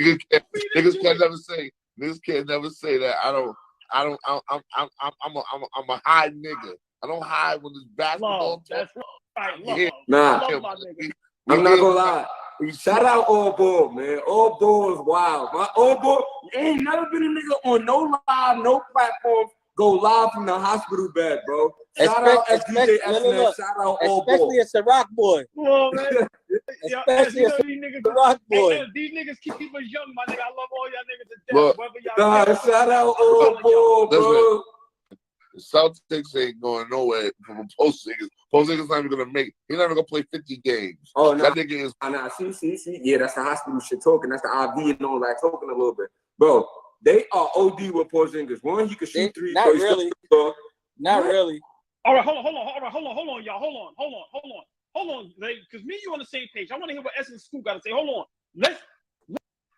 Niggas can't never say that. I'm a high nigga. I don't hide when there's basketball talk. That's right. Yeah. Nah, I love my nigga. I'm not gonna lie. Shout out All Ball, man. All Ball is wild. My All Ball, ain't never been a nigga on no live, no platform go live from the hospital bed, bro. Shout out SDJ SNS. Shout out All Ball. Especially a Ciroc boy. Well, man. Especially a Ciroc boy. These niggas keep us young, my nigga. I love all y'all niggas to death. Nah, shout out All Ball, bro. The Celtics ain't going nowhere from Porzingis. Porzingis not even gonna make. He's not even gonna play 50 games. Oh no, that nigga is. Nah, see. Yeah, that's the hospital shit talking. That's the IV and all that talking a little bit, bro. They are OD with Porzingis. One, he can shoot three. Not really. Not really. All right, hold on, y'all. Hold on, because me and you on the same page. I want to hear what Essence Scoop got to say. Hold on.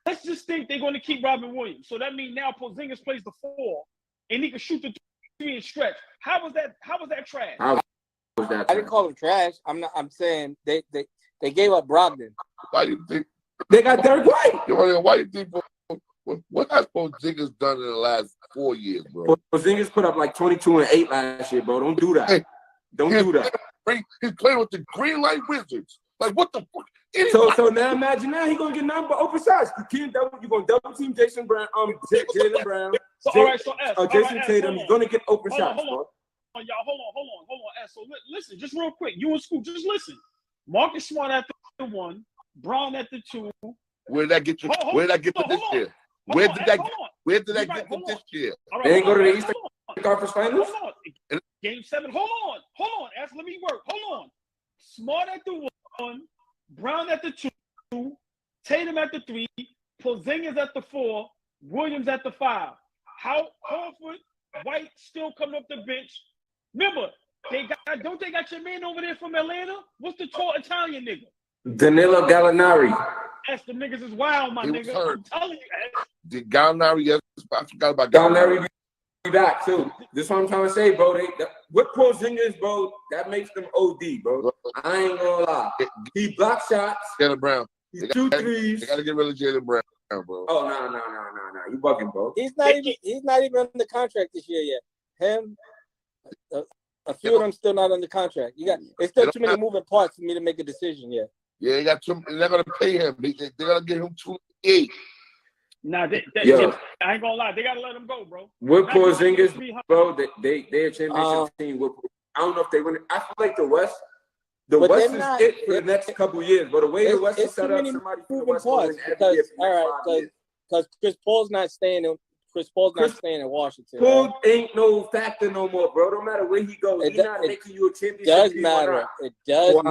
Let's just think they're going to keep Robin Williams. So that means now Porzingis plays the 4, and he can shoot the 3 and stretch. How was that trash? How was that? I didn't call him trash. I'm saying they gave up Brogdon. Why do you think they got Derek White? Why do you think? What has Porzingis done in the last 4 years, bro? Porzingis put up like 22 and 8 last year, bro. Don't do that. Hey, Don't do that. He's playing with the Green Light Wizards. Like, what the fuck? So now imagine now he's gonna get nothing but open shots. You're gonna double team Jason Brown, Jaylen Brown, Jason Tatum. You're gonna get open shots, bro. Y'all, hold on. So listen, just real quick. You in school, just listen. Marcus Smart at the 1, Brown at the 2. Where did that get you? Where did that get you this year? Where did that get them this year? They ain't go to the Eastern Conference Finals? Game 7. Hold on. Let me work. Hold on. Smart at the 1, Brown at the 2, Tatum at the 3, Porzingis at the 4, Williams at the 5. How Horford, White still coming off the bench. Remember, don't they got your man over there from Atlanta? What's the tall Italian nigga? Danilo Gallinari. That's the niggas is wild, my nigga. I'm telling you. Gallinari, yes, I forgot about Gallinari. Be back too. This is what I'm trying to say, bro. With Porzingis, bro, that makes them OD, bro. I ain't gonna lie. He block shots. Jaylen Brown. He shoot threes. They gotta get rid of Jaylen Brown, bro. Oh no. You bugging, bro. He's not even under contract this year yet. Him, a few of them still not under contract. It's still too many moving parts for me to make a decision yet. Yeah, they're gonna pay him. They're gonna give him 2.8. Nah, I ain't gonna lie. They gotta let him go, bro. With Porzingis, bro, they a championship team. I don't know if they win. I feel like the West is it for the next couple years. But the way the West is set up, somebody from the West will win every year. Because Chris Paul's not staying in Washington. Paul ain't no factor no more, bro. No matter where he goes, he's not making you a championship. It does matter. It does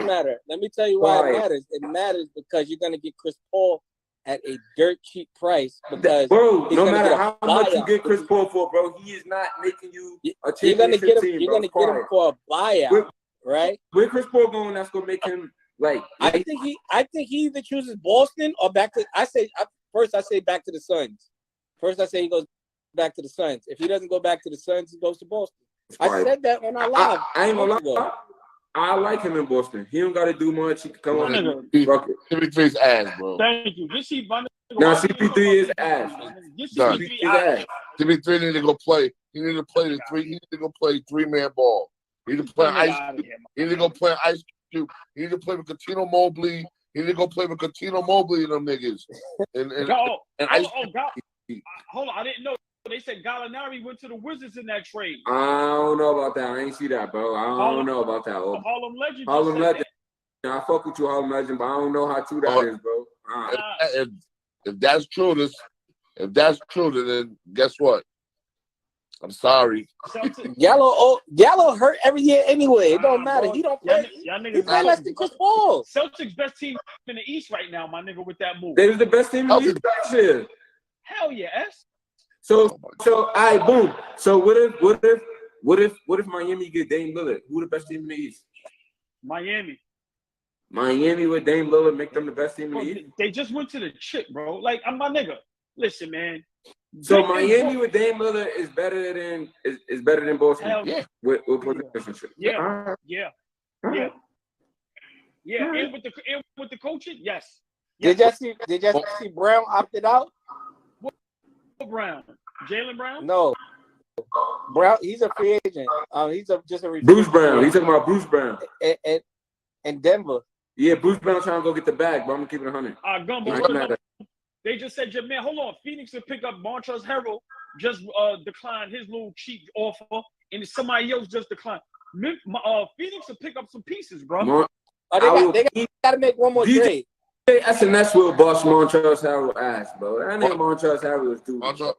matter. Let me tell you why it matters. It matters because you're gonna get Chris Paul at a dirt cheap price because bro, no matter how much you get Chris Paul for, bro, he is not making you a championship team. You're gonna get him for a buyout, right? Where Chris Paul going, that's gonna make him like. I think he either chooses Boston or back to. I say back to the Suns. First, I say he goes back to the Suns. If he doesn't go back to the Suns, he goes to Boston. I said that on our live. I ain't gonna lie. I like him in Boston. He don't got to do much. He can come on and rock it. CP3's ass, bro. Thank you. Just see, now CP3 is ass. CP3 need to go play. He need to play the 3. He need to go play 3-man ball. He need to play ice. He need to go play ice cube. He need to play with Cuttino Mobley. He need to go play with Cuttino Mobley and them niggas. And ice. Hold on, I didn't know. They said Gallinari went to the Wizards in that trade. I don't know about that. I ain't see that, bro. I don't know about that. Harlem Legend. Harlem Legend. I fuck with you, Harlem Legend, but I don't know how true that is, bro. If that's true, then guess what? I'm sorry. Gallo hurt every year anyway. It don't matter. He don't play. He play less than Chris Paul. Celtics best team in the East right now, my nigga, with that move. They was the best team in the East last year. Hell yeah, S. So, all right, boom. So what if Miami get Dame Lillard? Who the best team in the East? Miami with Dame Lillard make them the best team in the East? They just went to the chip, bro. Like, I'm my nigga. Listen, man. So Miami with Dame Lillard is better than Boston. Hell yeah. With Yeah. And with the coaching, yes. Did you see Brown opted out? Brown? Jaylen Brown? No. Brown, he's a free agent. He's just a Bruce Brown. He's talking about Bruce Brown. And Denver. Yeah, Bruce Brown trying to go get the bag, but I'm gonna keep it 100. Gumbo. They just said, man, hold on. Phoenix will pick up Montrezl Harrell. Just declined his little cheap offer, and somebody else just declined. Phoenix will pick up some pieces, bro. They got to make one more trade. SNS will boss Montrezl Harrell ass, bro. That nigga Montrezl Harrell is dude. Montrezl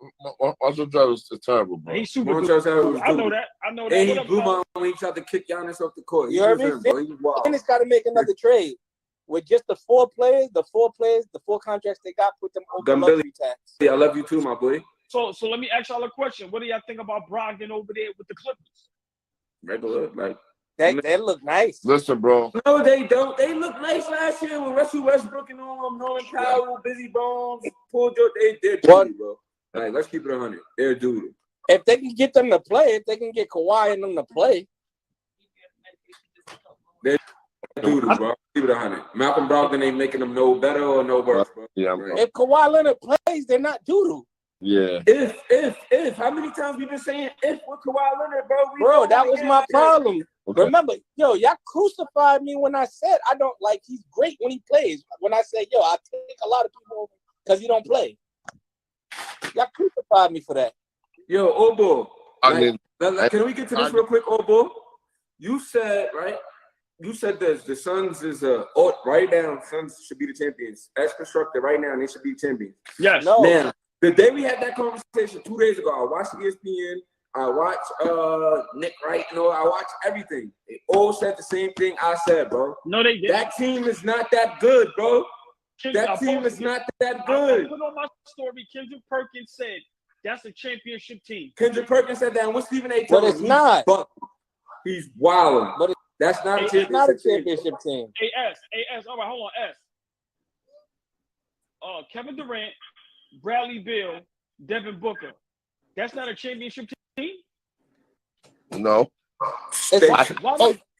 Harrell is terrible, bro. He's super Montrezl Harrell is I know that. And he blew my when he tried to kick Giannis off the court. You heard me? Phoenix got to make another trade with just the four contracts they got. Put them over luxury tax. Yeah, I love you too, my boy. So let me ask y'all a question. What do y'all think about Brogdon over there with the Clippers? Regular, like. They look nice. Listen, bro. No, they don't. They looked nice last year with Russell Westbrook and Norman Powell, Busy Bones, Paul George. They're duty, bro. Like, let's keep it 100. They're duty. If they can get them to play, if they can get Kawhi and them to play, they're duty, bro. Keep it 100. Malcolm Brogdon ain't making them no better or no worse, bro. Yeah. If Kawhi Leonard plays, they're not doo-doo. Yeah. If. How many times we been saying if with Kawhi Leonard, bro? Bro, that was my problem. Okay. Remember, y'all crucified me when I said I don't like he's great when he plays. When I said, I take a lot of people because he don't play. Y'all crucified me for that. Yo, Obo. Can we get to this real quick, Obo? You said, right? You said this. The Suns is right now. Suns should be the champions. As constructed right now, they should be champions. Yes. No. Now, the day we had that conversation 2 days ago, I watched ESPN. I watched Nick Wright. I watched everything. They all said the same thing I said, bro. No, they didn't. That team is not that good, bro. That team is not that good. I put on my story. Kendrick Perkins said that's a championship team. Kendrick Perkins said that. And what Stephen A. told him? But it's not. He's wilding. But that's not a championship team. AS. All right, hold on. Kevin Durant, Bradley Beal, Devin Booker. That's not a championship team? No. Why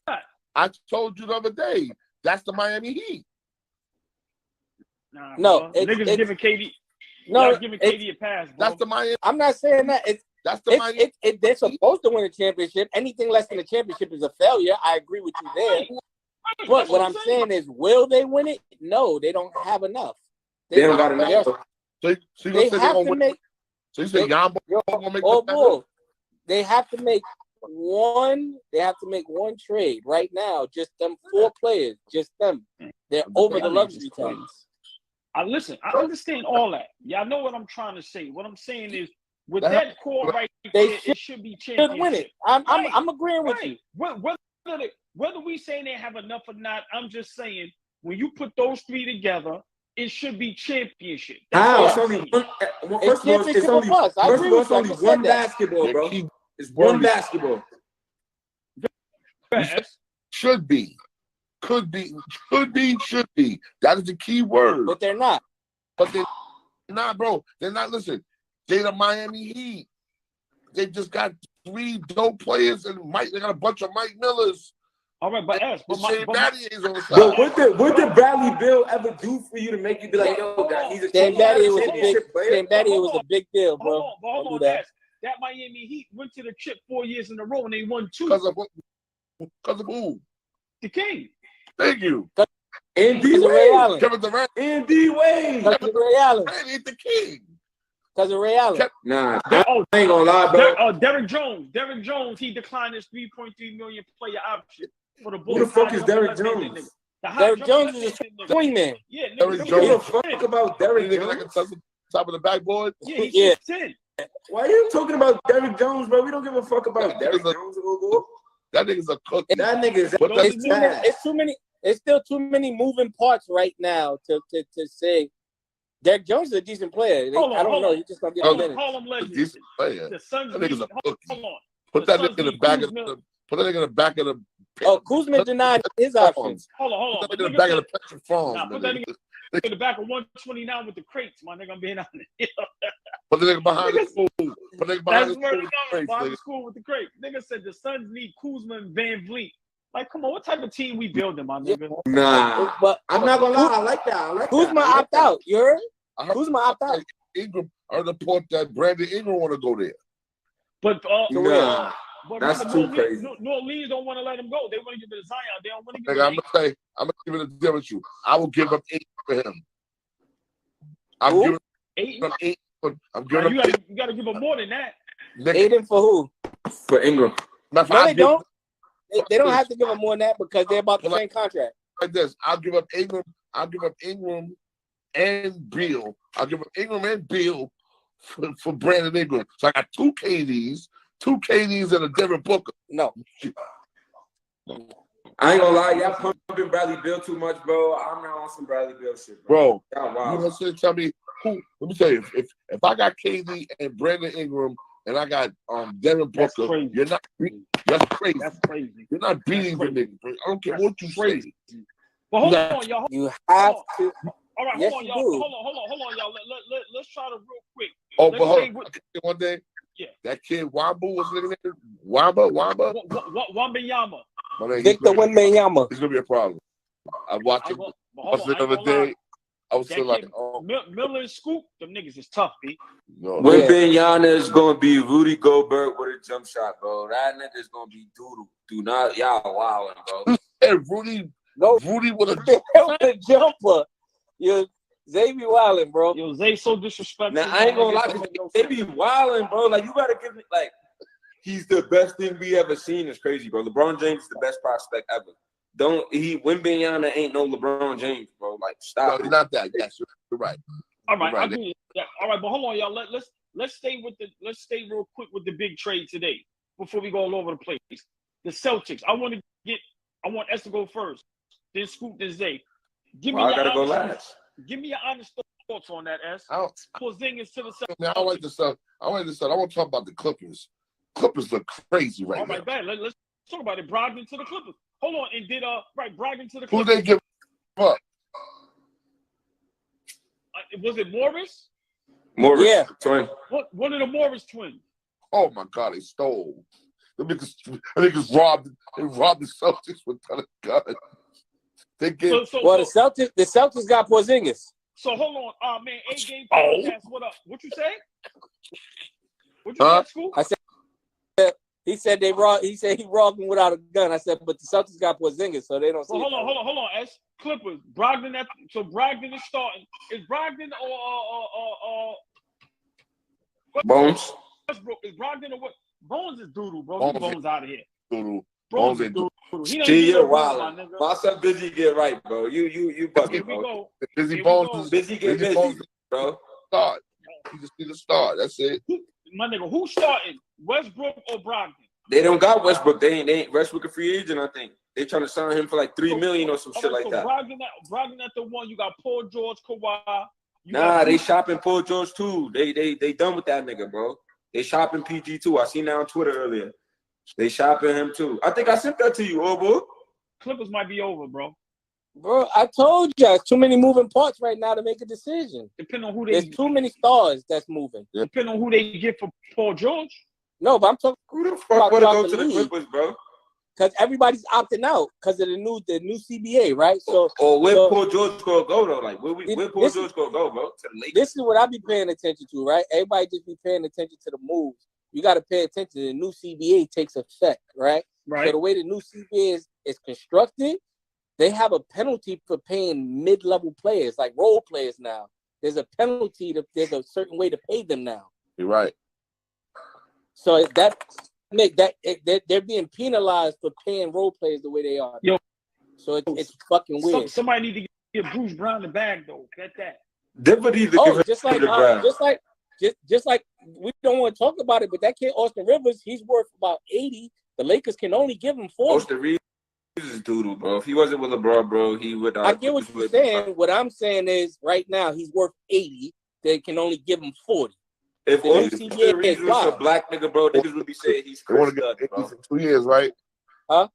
not? I told you the other day. That's the Miami Heat. No, niggas giving KD. No, giving KD a pass. Bro. That's the Miami. I'm not saying that. That's the Miami. They're supposed to win a championship. Anything less than a championship is a failure. I agree with you there. But what I'm saying is, will they win it? No, they don't have enough. They don't got enough. So they have to make. So you say Yamba gonna make they have to make one. They have to make one trade right now. Just them 4 players. Just them. They're over the luxury tax. I understand all that. Y'all know what I'm trying to say. What I'm saying is, with that core right there, it should be championship. Win it. I'm agreeing with you. Whether we saying they have enough or not, I'm just saying when you put those 3 together, it should be championship. How? It's only one. First of all, it's only one basketball, bro. It's one basketball. Should be. Could be. Should be. That is the key word. But they're not. But they're not, bro. They're not. Listen, they're the Miami Heat. They just got 3 dope players and they got a bunch of Mike Millers. All right, but what did Bradley Beal ever do for you to make you be like, yo, he's a championship player? Sam Batty was a big deal, bro. Hold on, that Miami Heat went to the chip 4 years in a row and they won 2. Because of who? The King. Thank you. And D-Wade. Kevin Durant. And D-Wade. Because of Ray Allen. He's the King. Because of Ray Allen. Nah, I ain't gonna lie, bro. Derrick Jones, he declined his $3.3 million player option for the Bulls. Who the fuck is Derrick Jones? Derrick Jones is a swingman. Yeah, Derrick Jones. Fuck about Derrick Jones. Like top of the backboard. Yeah, he's 10. Why are you talking about Derrick Jones, bro? We don't give a fuck about Derrick Jones. That nigga's a cook. That nigga's it's too many. It's still too many moving parts right now to say Derrick Jones is a decent player. I don't know. He just gonna get a minute. Harlem Legends. Decent player. The Suns. That nigga's a cook. Hold on. Put that nigga in the back of the. Put that nigga in the back of the. Oh, Kuzma denied his options. Hold on. Put that nigga in the back of the Patrick Farms. Put that nigga in the back of 129 with the crates, my nigga. I'm being honest. Put the nigga behind the school. Put the nigga behind the school. Behind the school with the crate. Nigga said the Suns need Kuzma and Van Vliet Like, come on, what type of team we building, my nigga? Nah, But I'm not gonna lie. I like that. I like Kuzma that. I like opt out. You heard? I heard Kuzma opt out. Ingram. I heard the report that Brandon Ingram want to go there. But Nah, but that's remember, too crazy. New Orleans don't want to let him go. They want to give it to Zion. They don't want to give Nigga, it. I'm gonna give it a deal with you. I will give up 8 for him. I'm Who? giving Eight. him 8. I'm Now, giving him you got to give him more than that. nigga. Aiden for who? For Ingram. No, they don't. They don't have to give him more than that because they're about the same contract. Like this, I'll give up Ingram. I'll give up Ingram and Beal. I'll give up Ingram and Beal for Brandon Ingram. So I got 2 KDs, and a Devin Booker. No. I ain't gonna lie, y'all pumping Bradley Beal too much, bro. I'm not on some Bradley Beal shit, Bro, Y'all you know wild. what I'm saying? Tell me who. Let me tell you, if I got KD and Brandon Ingram and I got Devin That's Booker, crazy. you're not. That's crazy. That's crazy. You're not beating the nigga. Bro. I don't care what you say. But hold on, y'all. You have to. All right, Yes, hold on, you y'all. do. Hold on, y'all. Let's try to real quick. Oh, Let's but hold stay on. with- One day, Yeah. that kid Wamba, what's the nigga name? Wamba. Wembanyama. My man, Victor Wembanyama. It's gonna be a problem. I watched him. Hold The on, other day, I was That still like, kid, oh Miller and Scoop, them niggas is tough, B. no. When Yeah. Benyana is gonna be Rudy Gobert with a jump shot, bro. That nigga's gonna be doodle. Do not, y'all wildin', bro. Hey, Rudy with a jumper. You Xavier Wildin, bro. Yo, Zay so disrespectful. Now I ain't gonna lie, That 'cause make no they sense. be wildin', bro. Like you gotta give it like he's the best thing we ever seen. Is crazy, bro. LeBron James is the best prospect ever. Wembanyama ain't no LeBron James, bro. Like stop. No, not that. Yes, you're right. All right, You're right. I agree. Yeah, all right, but hold on, y'all. Let's stay real quick with the big trade today before we go all over the place. The Celtics. I want S to go first. Then Scoop, then Zay. Well, I gotta go last. Give me your honest thoughts on that, S. I don't, Porzingis to the Celtics. I don't like this stuff. I want to talk about the Clippers. Clippers look crazy right All now. right, bad. Let's talk about it. Brogdon to the Clippers. Hold on, and did Brogdon to the Who Clippers? they give up? Was it Morris? Morris, Yeah. twin. One of the Morris twins. Oh my God, they stole. The niggas robbed. They robbed the Celtics with a gun. They gave. Well, the Celtics got Porzingis. So hold on, man. A-Game Oh. podcast. What up? What you say? What you said, Scoop? I said he said they robbed. He said he robbed him without a gun. I said, but the Celtics got Porzingis, so they don't see. Well, hold on, S. Clippers. Brogdon. So Brogdon is starting. Is Brogdon or Bones. Westbrook? Is Brogdon or what? Bones is doodle, bro. Bones Get Bones out of here. Doodle. Bones is ain't doodle. He don't See, even you're know Bones, wild. my nigga. My son Busy get right, bro. You Here bugging, we bro. go. Busy Here we Bones go. is Busy get busy, Bones bro. start. He just need to start. That's it. My nigga, who's starting? Westbrook or Brogdon? They don't got Westbrook. They ain't Westbrook a free agent, I think. They trying to sign him for like $3 million or some shit like that. Brogdon at the one. You got Paul George, Kawhi. Nah, they shopping Paul George too. They done with that nigga, bro. They shopping PG too. I seen that on Twitter earlier. They shopping him too. I think I sent that to you, Obo. Clippers might be over, bro. Bro, I told you, it's too many moving parts right now to make a decision. Depending on who they There's too many stars that's moving. depending on who they get for Paul George. No, but I'm talking Who the fuck would go to the Clippers, bro? because everybody's opting out because of the new CBA, right? So, Or where Paul George gonna go though? Like where Paul this- George gonna go, bro? To the Lakers. this is what I be paying attention to, right? Everybody just be paying attention to the moves. You got to pay attention. The new CBA takes effect, right? So the way the new CBA is constructed, they have a penalty for paying mid-level players, like role players now. There's a penalty. There's a certain way to pay them now. You're right. So they're being penalized for paying role players the way they are. Yo. So it's fucking weird. Somebody need to give Bruce Brown the bag though. Get that. Denver needs to give Oh, him just like we don't want to talk about it, but that kid Austin Rivers, he's worth about 80. The Lakers can only give him 40. Austin Reeves is doodle, bro. If he wasn't with LeBron, bro, he would. I get what you're saying. What I'm saying is, right now he's worth 80. They can only give him 40. If The Austin CBA Reeves is was a wild. black nigga, bro, niggas would be saying he's They want Chris to get Dunn, 80 bro. for 2 years, right? Huh?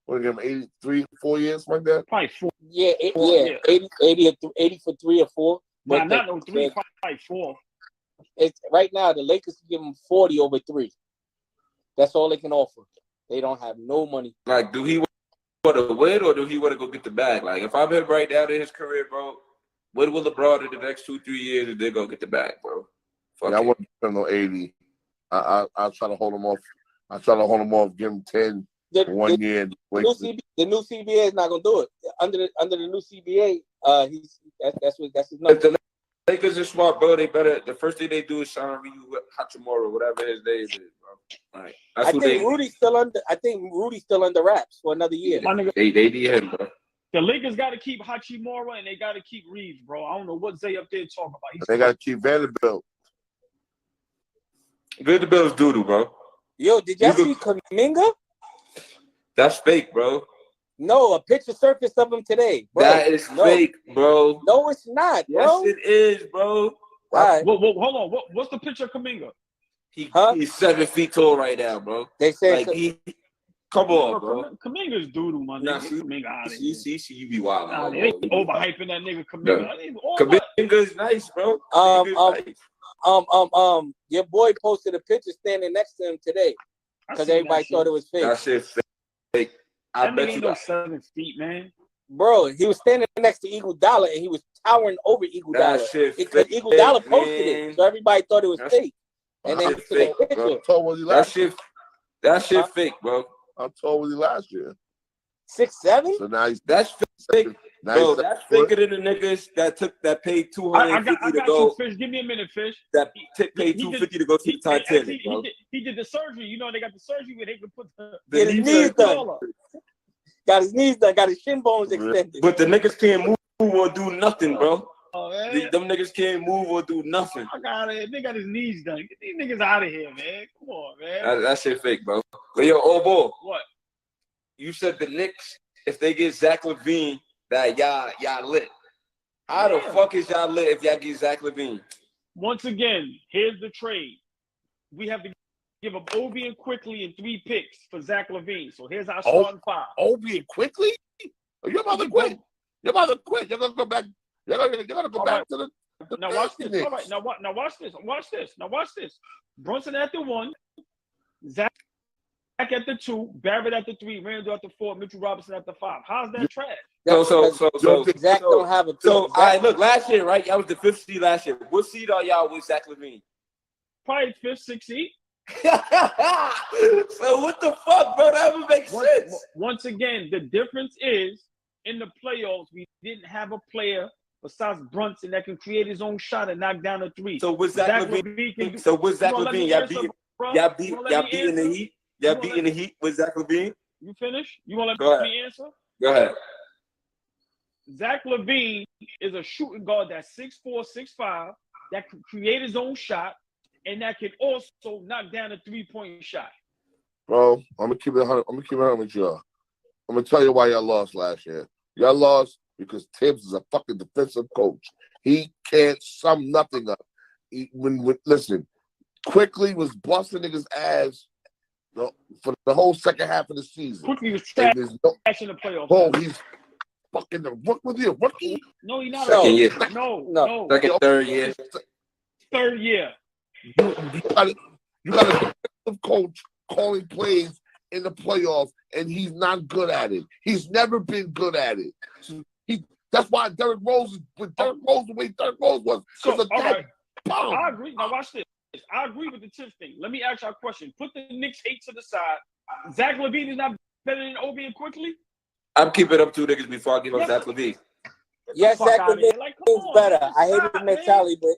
Want to give him 83, 4 years like that? Probably 4. Yeah, 80 for 3 or 4. Nah, not no 3, probably 4. It's right now the Lakers can give him 40 over 3. That's all they can offer. They don't have no money. Like, do he want to win or do he want to go get the bag? Like, if I'm him right now in his career, bro, what will LeBron in the next 2-3 years and they go get the bag, bro? I want to spend on 80. I'll try to hold him off. I try to hold him off, give him 10 1 year. The new CBA is not gonna do it. Under the new CBA, that's his number. If the Lakers are smart, bro, they better. The first thing they do is sign Ryu Hachimura, whatever his name is, bro. Like, I think Rudy's still under wraps for another year. They need him, bro. The Lakers got to keep Hachimura and they got to keep Reeves, bro. I don't know what Zay up there talking about. They got to keep Vanderbilt. Vanderbilt's doodle, bro. Yo, did y'all see Kuminga? That's fake, bro. No, a picture surfaced of him today, bro. That is fake, bro. No, it's not, bro. Yes, it is, bro. All right. Well, hold on. What's the picture of Kuminga? He's 7 feet tall right now, bro. They say like come on, bro. Kaminga's doodle, man. Nah, Kuminga out of here. You be wild. Nah, they overhyping that nigga Kuminga. Kuminga's nice, bro. Your boy posted a picture standing next to him today because everybody thought it was fake. That shit fake. I bet you ain't no 7 feet, man. Bro, he was standing next to Eagle Dollar and he was towering over Eagle Dollar. Because Eagle Dollar posted it, so everybody thought it was fake. And then fake, picture. That shit fake, bro. How tall was he last year? 6'7"? So now that's fake. Bro, that's faker than the niggas that paid $250 to go. Fish. Give me a minute, Fish. That paid $250 to go to the Titanic, bro. He did the surgery. You know, they got the surgery where they can put his knees done. Got his knees done. Got his shin bones extended. But the niggas can't move or do nothing, bro. Oh, man. Them niggas can't move or do nothing. I got it. They got his knees done. Get these niggas out of here, man. Come on, man. That shit fake, bro. But yo, old boy. What? You said the Knicks, if they get Zach LaVine, that y'all lit. How the fuck is y'all lit if y'all get Zach LaVine? Once again, here's the trade. We have to give up Obi and Quickly and 3 picks for Zach LaVine. So here's our starting 5. Obi and Quickly? You're about to quit. You're going to go back. You're gonna go back to the now watch this. All right, now watch this. Now watch this. Brunson at the 1, Zach at the 2, Barrett at the 3, Randall at the 4, Mitchell Robinson at the 5. How's that trash? So Zach don't have a pick. So I look last year, right? Y'all was the 5th seed last year. What seed are y'all with Zach LaVine? Probably 5th, 6th seed. So what the fuck, bro? That would make sense. Once again, the difference is in the playoffs, we didn't have a player besides Brunson that can create his own shot and knock down a 3. So with Zach LaVine, y'all beating the Heat? Y'all beating the Heat with Zach LaVine? You finish? You want to let me answer? Go ahead. Zach LaVine is a shooting guard that's 6'4", 6'5", that can create his own shot and that can also knock down a 3-point shot. Bro, I'm gonna keep it 100. I'm gonna keep it 100 with y'all. I'm gonna tell you why y'all lost last year. Y'all lost because Tibbs is a fucking defensive coach. He can't sum nothing up. Listen, Quickly was busting niggas' ass for the whole second half of the season. Quickly was trash in the playoffs. Oh, he's fucking was he a rookie? No, he's not. Second year. No. Second, third year. Third year. You got a defensive coach calling plays in the playoffs, and he's not good at it. He's never been good at it. So that's why Derrick Rose the way Derrick Rose was. So, all right. I agree. Now watch this. I agree with the Tibbs thing. Let me ask you a question. Put the Knicks hate to the side. Zach LaVine is not better than Obi and Quickly? I'm keeping up 2 niggas before I give up Zach LaVine. Yes, Zach LaVine is better. I hate his mentality, but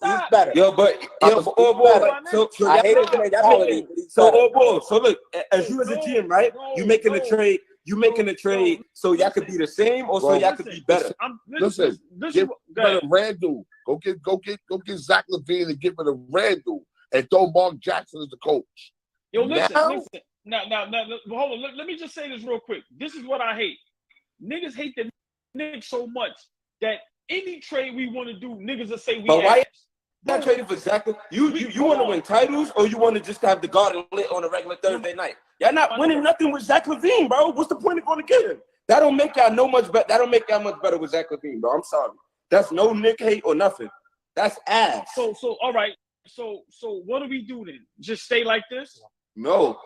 he's better. So I hate his mentality. So look, as you as a GM, right? You making a trade so y'all could be the same or so y'all could be better. Listen, get rid of Randall. Go get Zach LaVine and get rid of Randall and throw Mark Jackson as the coach. Yo, listen. Now, hold on. Let me just say this real quick. This is what I hate. Niggas hate the Knicks so much that any trade we want to do, niggas will say we. But why not trading for Zach? You want to win titles or you want to just have the garden lit on a regular Thursday night? Y'all not winning nothing with Zach LaVine, bro. What's the point of going to get him? That don't make y'all much better with Zach LaVine, bro. I'm sorry. That's no Nick hate or nothing. That's ass. So all right. So what do we do then? Just stay like this? No.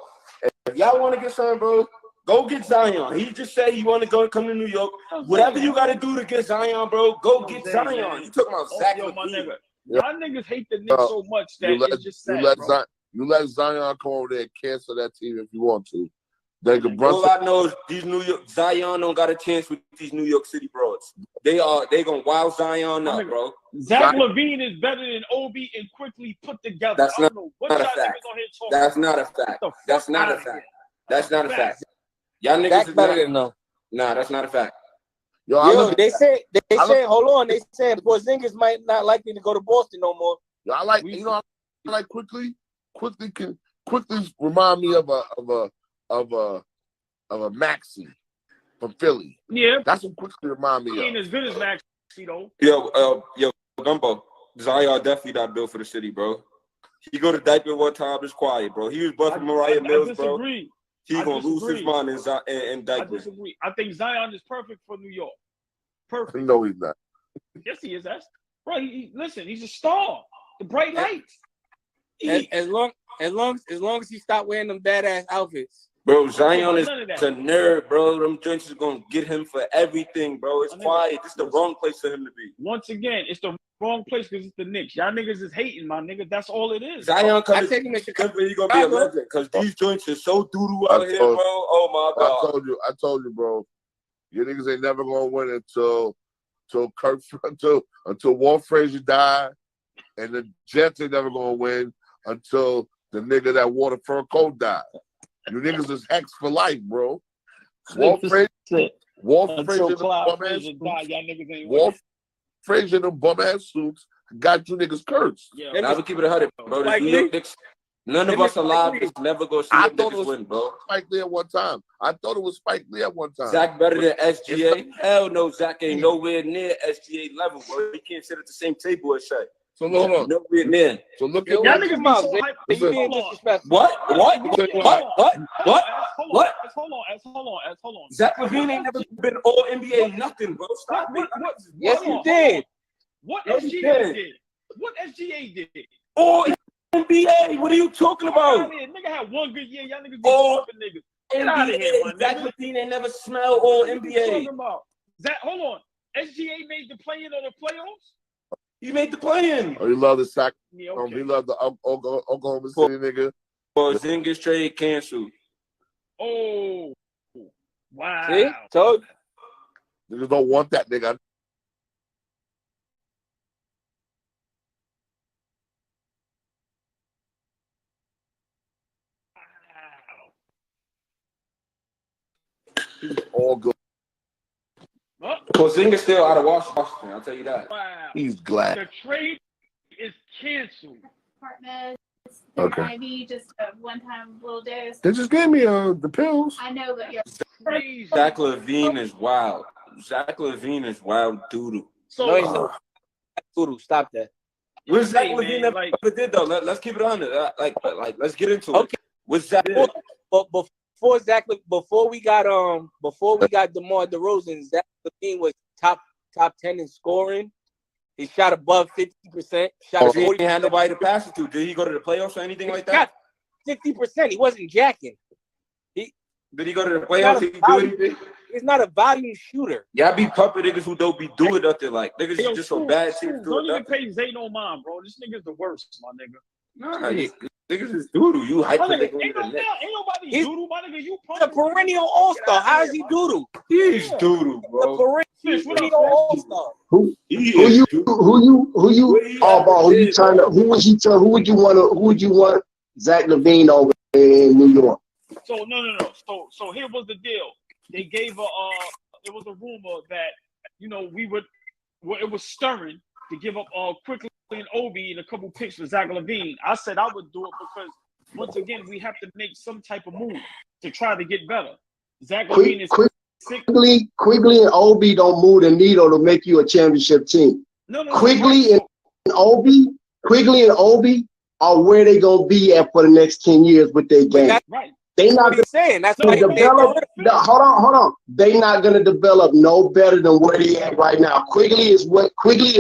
If y'all want to get something, bro, Go get Zion. He just said he want to go come to New York. Whatever you got to do to get Zion, bro, go get Zion. You talking about Zach LaVine. Y'all niggas hate the Knicks so much that it's just sad, bro. You let Zion come over there and cancel that team if you want to. All I know is these Zion don't got a chance with these New York City bros. They gonna wow Zion up, bro. Zach LaVine is better than Obi and Quickly put together. That's not a fact. That's not a fact. That's not a fact. That's not a fact. Y'all niggas is better than no. Nah, that's not a fact. Yo, they say hold on. They said Porzingis might not likely to go to Boston no more. Yo, I like Quickly. Quickly remind me of a Maxey from Philly. Yeah, that's what Quickly remind me of. He ain't as good as Maxey though. Yo, Gumbo. Zion definitely not built for the city, bro. He go to diaper one time, it's quiet, bro. He was busting Mariah Mills, bro. He gonna lose his mind in diaper. I disagree. I think Zion is perfect for New York. Perfect. No, he's not. Yes, he is. Bro, listen, he's a star. The bright lights. As long as he stop wearing them badass outfits. Bro, Zion is a nerd, bro. Them joints is gonna get him for everything, bro. It's quiet. It's the wrong place for him to be. Once again, it's the wrong place because it's the Knicks. Y'all niggas is hating, my nigga. That's all it is. Zion coming to Chicago, he's gonna be a legend because these joints are so doo-doo out here, bro. Oh my God. I told you, bro. Your niggas ain't never gonna win until Walt Frazier died, and the Jets ain't never gonna win until the nigga that wore the fur coat died. You niggas is X for life, bro. Walt Frazier and them bum ass suits got you niggas cursed. Yeah, I would keep it 100, bro. None of us alive is never gonna see them niggas win, bro. Spike Lee at one time. I thought it was Spike Lee at one time. Zach better than SGA? Hell no, Zach ain't nowhere near SGA level, bro. He can't sit at the same table as Shaq. So hold on. Nowhere near. So look at y'all niggas be so hype. What? Hold on. Zach LaVine ain't never been all NBA nothing, bro. Stop it. Yes, you did. What SGA did? What SGA did? All NBA. What are you talking about? Nigga had one good year. Y'all niggas be fucking niggas. Get out of here, my nigga. Zach LaVine ain't never smelled all NBA. Zach, hold on. SGA made the play-in of the playoffs? He made the play-in. Oh, he loved the sack. Yeah, okay. He loved the Oklahoma City nigga. Porzingis trade canceled. Oh, wow. See? Told you. Niggas don't want that nigga. He's all good. Porzingis still out of Washington. I'll tell you that. Wow. He's glad. The trade is canceled. Okay. Maybe just a one-time little dose. They just gave me the pills. I know, but you're crazy. Zach LaVine is wild. Zach LaVine is wild doodoo. So no, he's not. Doodoo, stop that. What Zach LaVine never did though? Let's keep it on it. Like let's get into it. What's Zach? Before we got DeMar DeRozan, Zach LaVine was top 10 in scoring. He shot above 50%. Shot 40. He had nobody to pass it to. Did he go to the playoffs or anything like that? 50%. He wasn't jacking. Did he go to the playoffs? Did he do anything? He's not a volume shooter. Y'all be puppet niggas who don't be doing nothing. Like niggas is just so bad. Don't even pay Zay no mind, bro. This nigga's the worst, my nigga. Nah, niggas is doodoo. You hype nigga, nigga. Ain't nobody doodoo, my nigga. You a perennial all-star. How is he doodoo? He's doodoo, bro. The perennial all-star. Who would you want Zach LaVine over in New York? So no. So here was the deal. They gave it was a rumor that it was stirring to give up Quickly and Obi and a couple picks for Zach LaVine. I said I would do it because once again we have to make some type of move to try to get better. Zach LaVine is Quickly and Obi don't move the needle to make you a championship team. No. Quickly and Obi are where they gonna be at for the next 10 years with their game. That's right. They not saying that's what develop. Hold on. They not gonna develop no better than where they at right now. Quickly is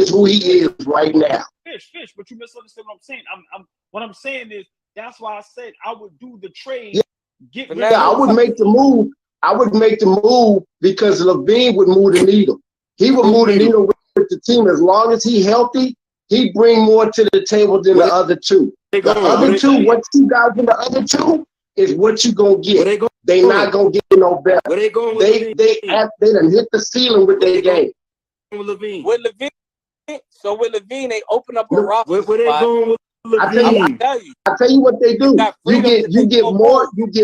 who he is right now. Fish, but you misunderstand what I'm saying. What I'm saying is that's why I said I would do the trade. I would make the move. I would make the move because Levine would move the needle. He would move the needle with the team as long as he healthy. He bring more to the table than the other two. The other two, what you got in the other two is what you gonna get. They not gonna get no better. Where they going? They done hit the ceiling with their game. With Levine. With Levine, they open up a roster Where they spot. going with I tell Levine? I tell you what they do. You get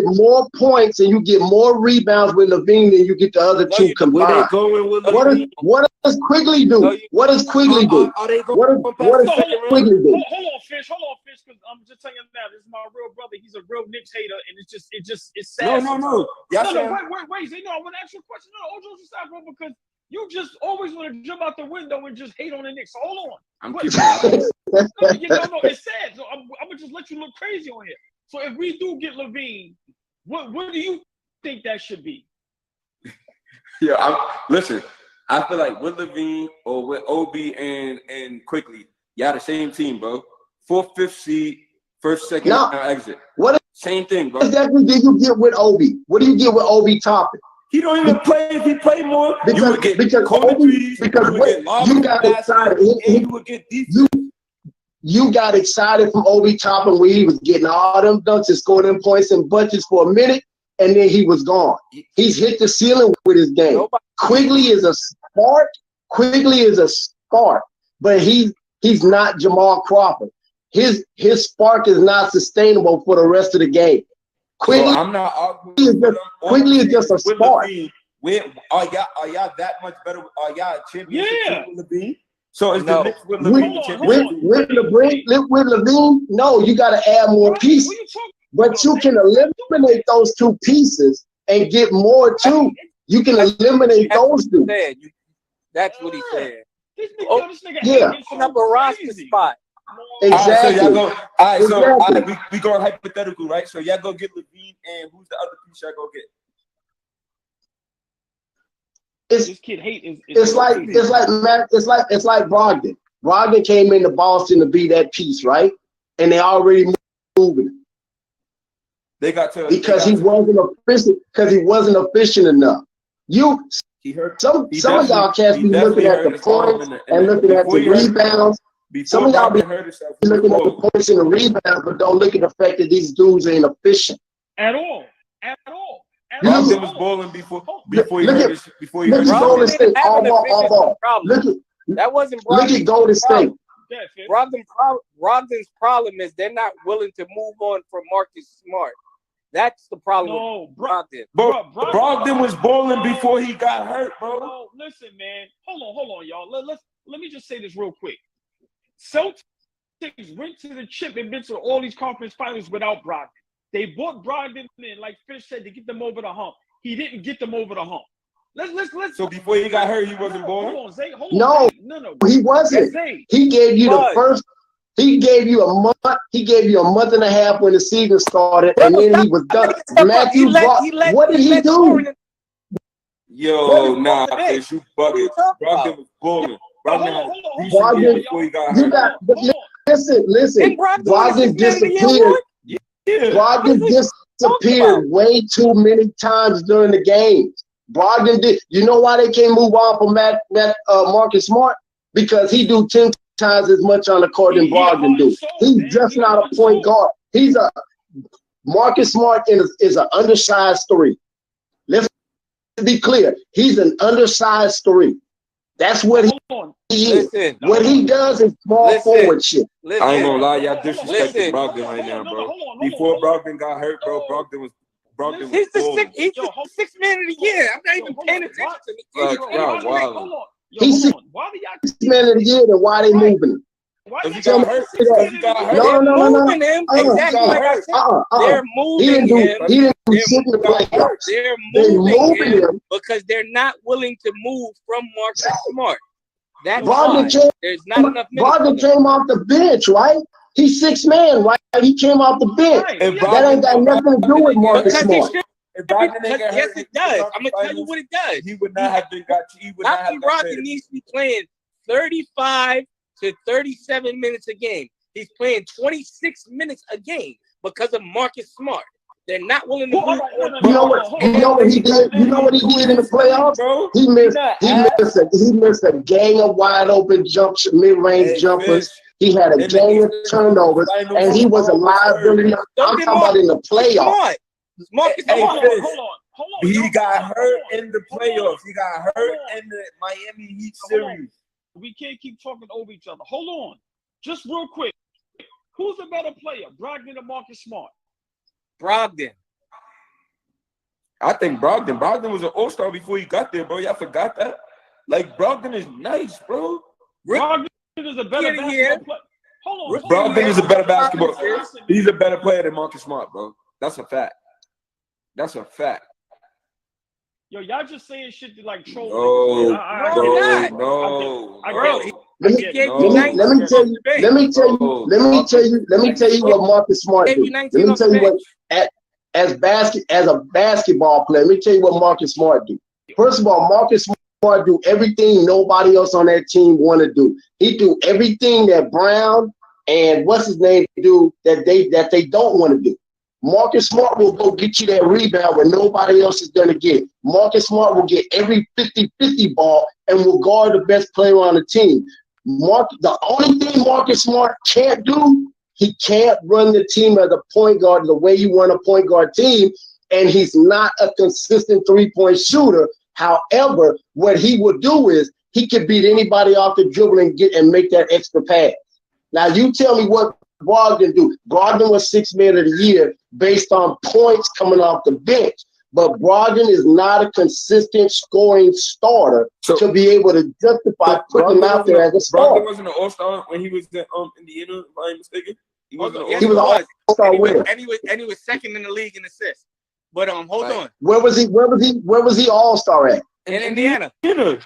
more points and you get more rebounds with Levine than you get the other two Where they combined. going with Levine? What does Quigley do? What does Quigley do? Are they going What does Quigley do? Hold on, Fish, because I'm just telling you now. This is my real brother. He's a real Knicks hater, and it's sad. No. No, Y'all wait. No, I want to ask you a question. No, Ojo's aside, bro, because you just always want to jump out the window and just hate on the Knicks. So hold on. I'm No, keeping it. no, it's sad. So I'm gonna just let you look crazy on here. So if we do get Levine, what do you think that should be? Yeah, listen. I feel like with Levine or with Obi and Quickly, y'all the same team, bro. 4th, 5th seed, first, second exit. Same thing, bro. What exactly did you get with Obi? What do you get with Obi Toppin? He don't even play. If he play more, Because you would get Obi, because you got excited. You would get defense. You got excited from Obi Toppin where he was getting all them dunks and scoring them points and bunches for a minute, and then he was gone. He's hit the ceiling with his game. Quigley is a spark, but he's not Jamal Crawford. His spark is not sustainable for the rest of the game. Quigley, I'm not arguing. Quigley is just a spark. Are y'all that much better? Are y'all championship with Levine? So is No. the Knicks with Levine championship? With Levine, no, you got to add more pieces. But you can eliminate those two pieces and get more too. You can eliminate those two. That's what he said. This nigga Yeah. Open up a roster spot. Exactly. All right, we going hypothetical, right? So y'all go get Levine, and who's the other piece y'all go get? This kid hate It's like Brogdon. Brogdon came into Boston to be that piece, right? And they already moving him. Because he wasn't efficient enough. Some of y'all cats be looking at the points and looking at the rebounds. Some of y'all be looking at the points and the rebounds, but don't look at the fact that these dudes ain't efficient. At all. Brogdon was balling before he hurt his. Look at Golden State. All ball. That wasn't look at Golden State. Brogdon's problem is they're not willing to move on from Marcus Smart. That's the problem with Brogdon. Brogdon was balling before he got hurt, bro. No, listen, man. Hold on, y'all. Let me just say this real quick. Celtics went to the chip and been to all these conference finals without Brogdon. They brought Brogdon in, like Fish said, to get them over the hump. He didn't get them over the hump. Let's. So before he got hurt, he wasn't balling? Hold on, Zay. No, he wasn't. He gave you the first. He gave you a month. He gave you a month and a half when the season started, and then he was done. Matthew, what did he do? Yo, nah, Fish, you bugging. Brogdon was balling. Listen. Brogdon disappeared. Brogdon disappeared way too many times during the games. Brogdon did. You know why they can't move on from Marcus Smart? Because he do 10 times as much on the court than Brogdon do. He's just not a point guard. Marcus Smart is an undersized 3. Let's be clear. He's an undersized 3. That's what he is. What he does is small forward shit. I ain't gonna lie, y'all disrespecting Brogdon right now, bro. Before Brogdon got hurt, bro, Brogdon was he's the sixth man of the year. I'm not even paying attention to wow. He's 6th man of the year, then why they moving him? He got hurt. No. Moving him. Exactly like I said. They're moving him. He didn't do shit in the playoffs. They're moving him because they're not willing to move from Marcus Smart. That's why. There's not enough minutes. Brogdon came off the bench, right? He's 6th man, right? He came off the bench. That ain't got nothing to do with Marcus Smart. Yes, it does. I'm gonna tell you what it does. He would not have been got. He would not have. Brogdon needs to be playing 35 to 37 minutes a game. He's playing 26 minutes a game because of Marcus Smart. They're not willing to Well, move all right, on. no, You know what? hold You on. know what he did? You know what he did in the playoffs? Bro, He missed not he missed a gang of wide open jumps, mid-range Hey, jumpers. Fish, He had a in the gang of Eastern turnovers, Finals, and he was a almost hurt. liability. I'm talking about in the playoffs. Smart. Marcus Hey, Hold Smart. on, Fish, hold on. he No, got hold hurt on, in the hold on. playoffs. He got hurt Hold on. in the Miami Heat Hold on. series. We can't keep talking over each other. Hold on. Just real quick. Who's a better player, Brogdon or Marcus Smart? Brogdon. I think Brogdon was an all-star before he got there, bro. Y'all forgot that? Like, Brogdon is nice, bro. Brogdon is a better basketball player. Hold on. Brogdon is a better basketball player. player. He's a better player than Marcus Smart, bro. That's a fact. That's a fact. Yo, y'all just saying shit to like troll No, niggas. I bro, get it. no, I bro. get it. Let me, I get it. let me tell you what Marcus Smart Maybe did. 19 Let me off tell the you what bench. as a basketball player. Let me tell you what Marcus Smart do. First of all, Marcus Smart do everything nobody else on that team want to do. He do everything that Brown and what's his name do that they don't want to do. Marcus Smart will go get you that rebound when nobody else is going to get. Marcus Smart will get every 50-50 ball and will guard the best player on the team. The only thing Marcus Smart can't do, he can't run the team as a point guard the way you run a point guard team, and he's not a consistent three-point shooter. However, what he will do is he can beat anybody off the dribble and make that extra pass. Now, you tell me what Brogdon do. Brogdon was Sixth Man of the Year based on points coming off the bench. But Brogdon is not a consistent scoring starter to be able to justify putting him out there as a starter. Brogdon wasn't an all-star when he was in Indiana, if I'm mistaken. He wasn't an Yes, he was all-star. an all-star winner. And he was second in the league in assists. But hold on. Where was he all-star at? In Indiana. In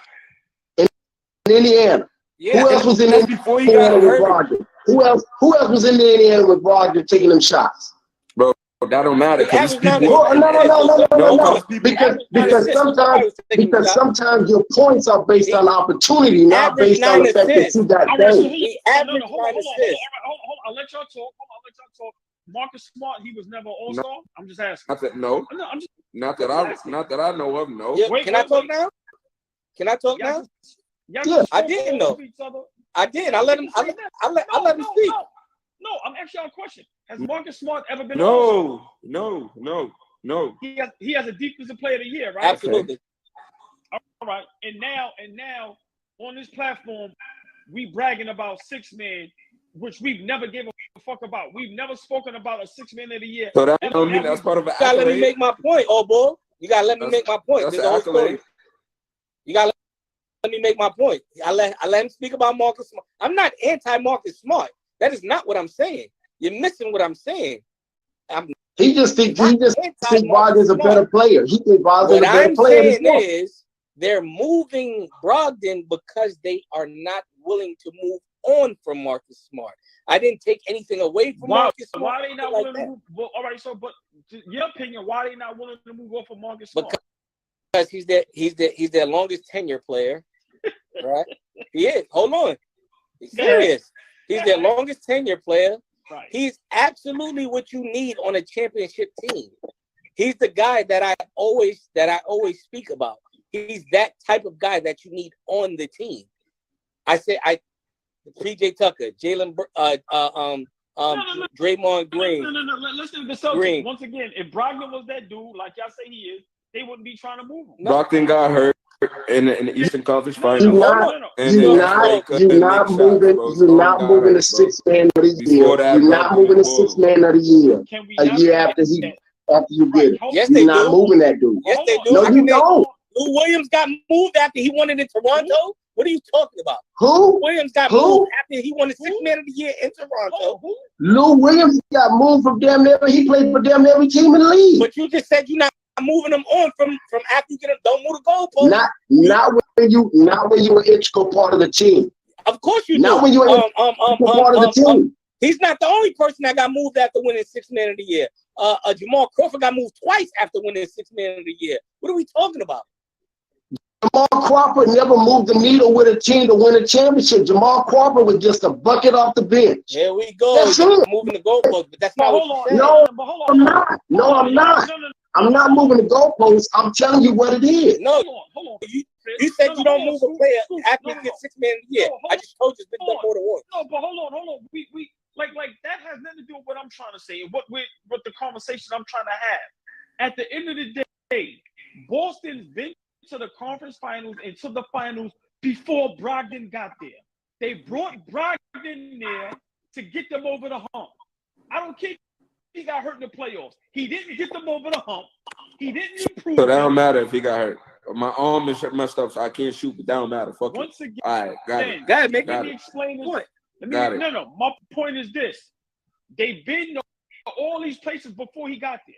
Indiana. Yeah. Who else was in That's before he Indiana got with hurt. Brogdon? Who else was in Indiana with Brogdon taking them shots? Bro, that don't matter because people. No. Because sometimes your points are based on opportunity, not based on the fact that you got games. He averaged 9 assists. Hold on. I'll let y'all talk. Marcus Smart, he was never all-star. I'm just asking. No. No, I'm just Not that I know of. No. Yeah, can I talk now? Can I talk now? Yeah, I didn't know. I did. I let him speak. No, I'm asking y'all a question. Has Marcus Smart ever been No. He has a defensive player of the year, right? Absolutely. All right. And now on this platform, we bragging about 6 man, which we've never given a fuck about. We've never spoken about a 6 man of the year. So that don't mean that's part of an You gotta let me accolade. make my point, old boy. You gotta let me make my point. That's There's an a whole story. accolade. You gotta let me make my point. I let him speak about Marcus Smart. I'm not anti-Marcus Smart. That is not what I'm saying. You're missing what I'm saying. He just thinks Brogdon's a better player. He thinks Brogdon's a better player. What I'm saying is they're moving Brogdon because they are not willing to move on from Marcus Smart. I didn't take anything away from Marcus Smart. Why they not willing to move? Well, all right, but your opinion, why they not willing to move off of Marcus Smart? Because he's their longest tenure player, right? He is. Hold on. He's serious. He's their longest tenure player. Right. He's absolutely what you need on a championship team. He's the guy that I always speak about. He's that type of guy that you need on the team. PJ Tucker, Jalen, Draymond Green. No. Listen to the subject. Green. Once again, if Brogdon was that dude, like y'all say he is, they wouldn't be trying to move him. Brogdon got hurt in the Eastern Conference Finals. You're not moving the 6 man of the year. You're not moving the 6 man of the year. A year after you get it. Yes, you're not moving that dude. Yes, they do. No, you don't. Lou Williams got moved after he won it in Toronto. What are you talking about? Who? Lou Williams got moved after he won the 6 man of the year in Toronto. Lou Williams got moved from damn near. He played for damn near every team in the league. But you just said you're not moving them on from after you get them. Don't move the goalpost. Not when you an integral part of the team. Of course you not do. When you're part of the team. He's not the only person that got moved after winning 6 man of the year. Jamal Crawford got moved twice after winning 6 man of the year. What are we talking about? Jamal Crawford never moved the needle with a team to win a championship. Jamal Crawford was just a bucket off the bench. Here we go. That's it. Moving the goalpost, but that's not what you said. No, I'm not. No, I'm not. I'm not moving the goalposts. I'm telling you what it is. No, hold on. you said you don't move a player after you get 6 man of the year. I just told you it's been done more than once. No, but hold on. We like that has nothing to do with what I'm trying to say and what the conversation I'm trying to have. At the end of the day, Boston's been to the conference finals and to the finals before Brogdon got there. They brought Brogdon there to get them over the hump. I don't care if he got hurt in the playoffs. He didn't get them over the hump. He didn't improve. So that don't matter if he got hurt. My arm is messed up, so I can't shoot, but that don't matter. Fuck Once it. again, All right, got it. let me Got it. explain this. What? No. My point is this. They've been to all these places before he got there.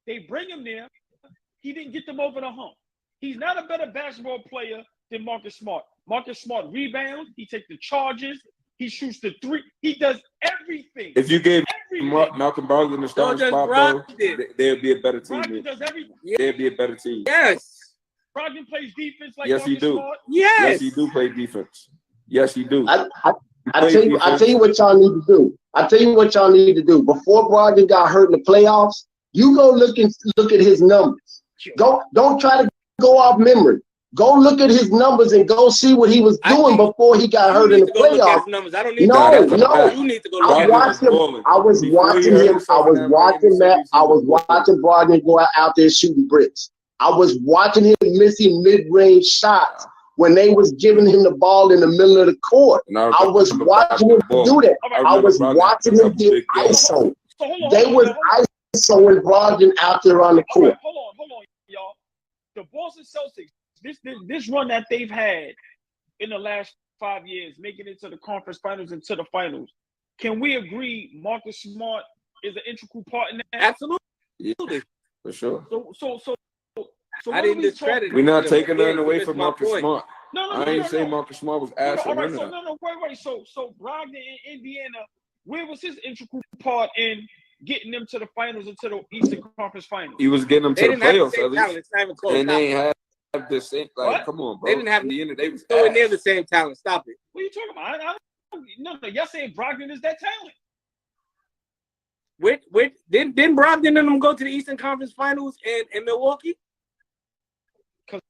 They bring him there. He didn't get them over the hump. He's not a better basketball player than Marcus Smart. Marcus Smart rebounds. He takes the charges. He shoots the three. He does everything. If you gave Malcolm Brogdon the starting spot, bro, they'd be a better team. Brogdon does everything. They'd be a better team. Yes. Brogdon plays defense like Yes, Marcus he do. Smart. Yes, he do play defense. Yes, he do. I tell you what y'all need to do. I tell you what y'all need to do. Before Brogdon got hurt in the playoffs, you go look at his numbers. Don't try to go off memory. Go look at his numbers and go see what he was doing before he got hurt in the playoffs. I don't need No. You need to go look at I was watching Brogdon go out there shooting bricks. I was watching him missing mid-range shots when they was giving him the ball in the middle of the court. I was watching him do that. I was watching him get ISO. They was ISOing Brogdon out there on the court. Hold on, y'all. The Boston Celtics, this run that they've had in the last 5 years, making it to the conference finals and to the finals, can we agree Marcus Smart is an integral part in that? Absolutely. Yeah, for sure. So I didn't discredit. We're not taking nothing away from Marcus Smart. No. I ain't saying Marcus Smart was ass or Wait. nothing. Wait. So Brogdon in Indiana, where was his integral part in getting them to the finals and to the Eastern Conference Finals? He was getting them to the playoffs at least. It's not even close. And they ain't have the same. Like, What? come on, bro. They didn't have the end. They was nowhere near the same talent. Stop it. What are you talking about? No. Y'all saying Brogdon is that talent? Didn't Brogdon and them go to the Eastern Conference Finals in Milwaukee? Because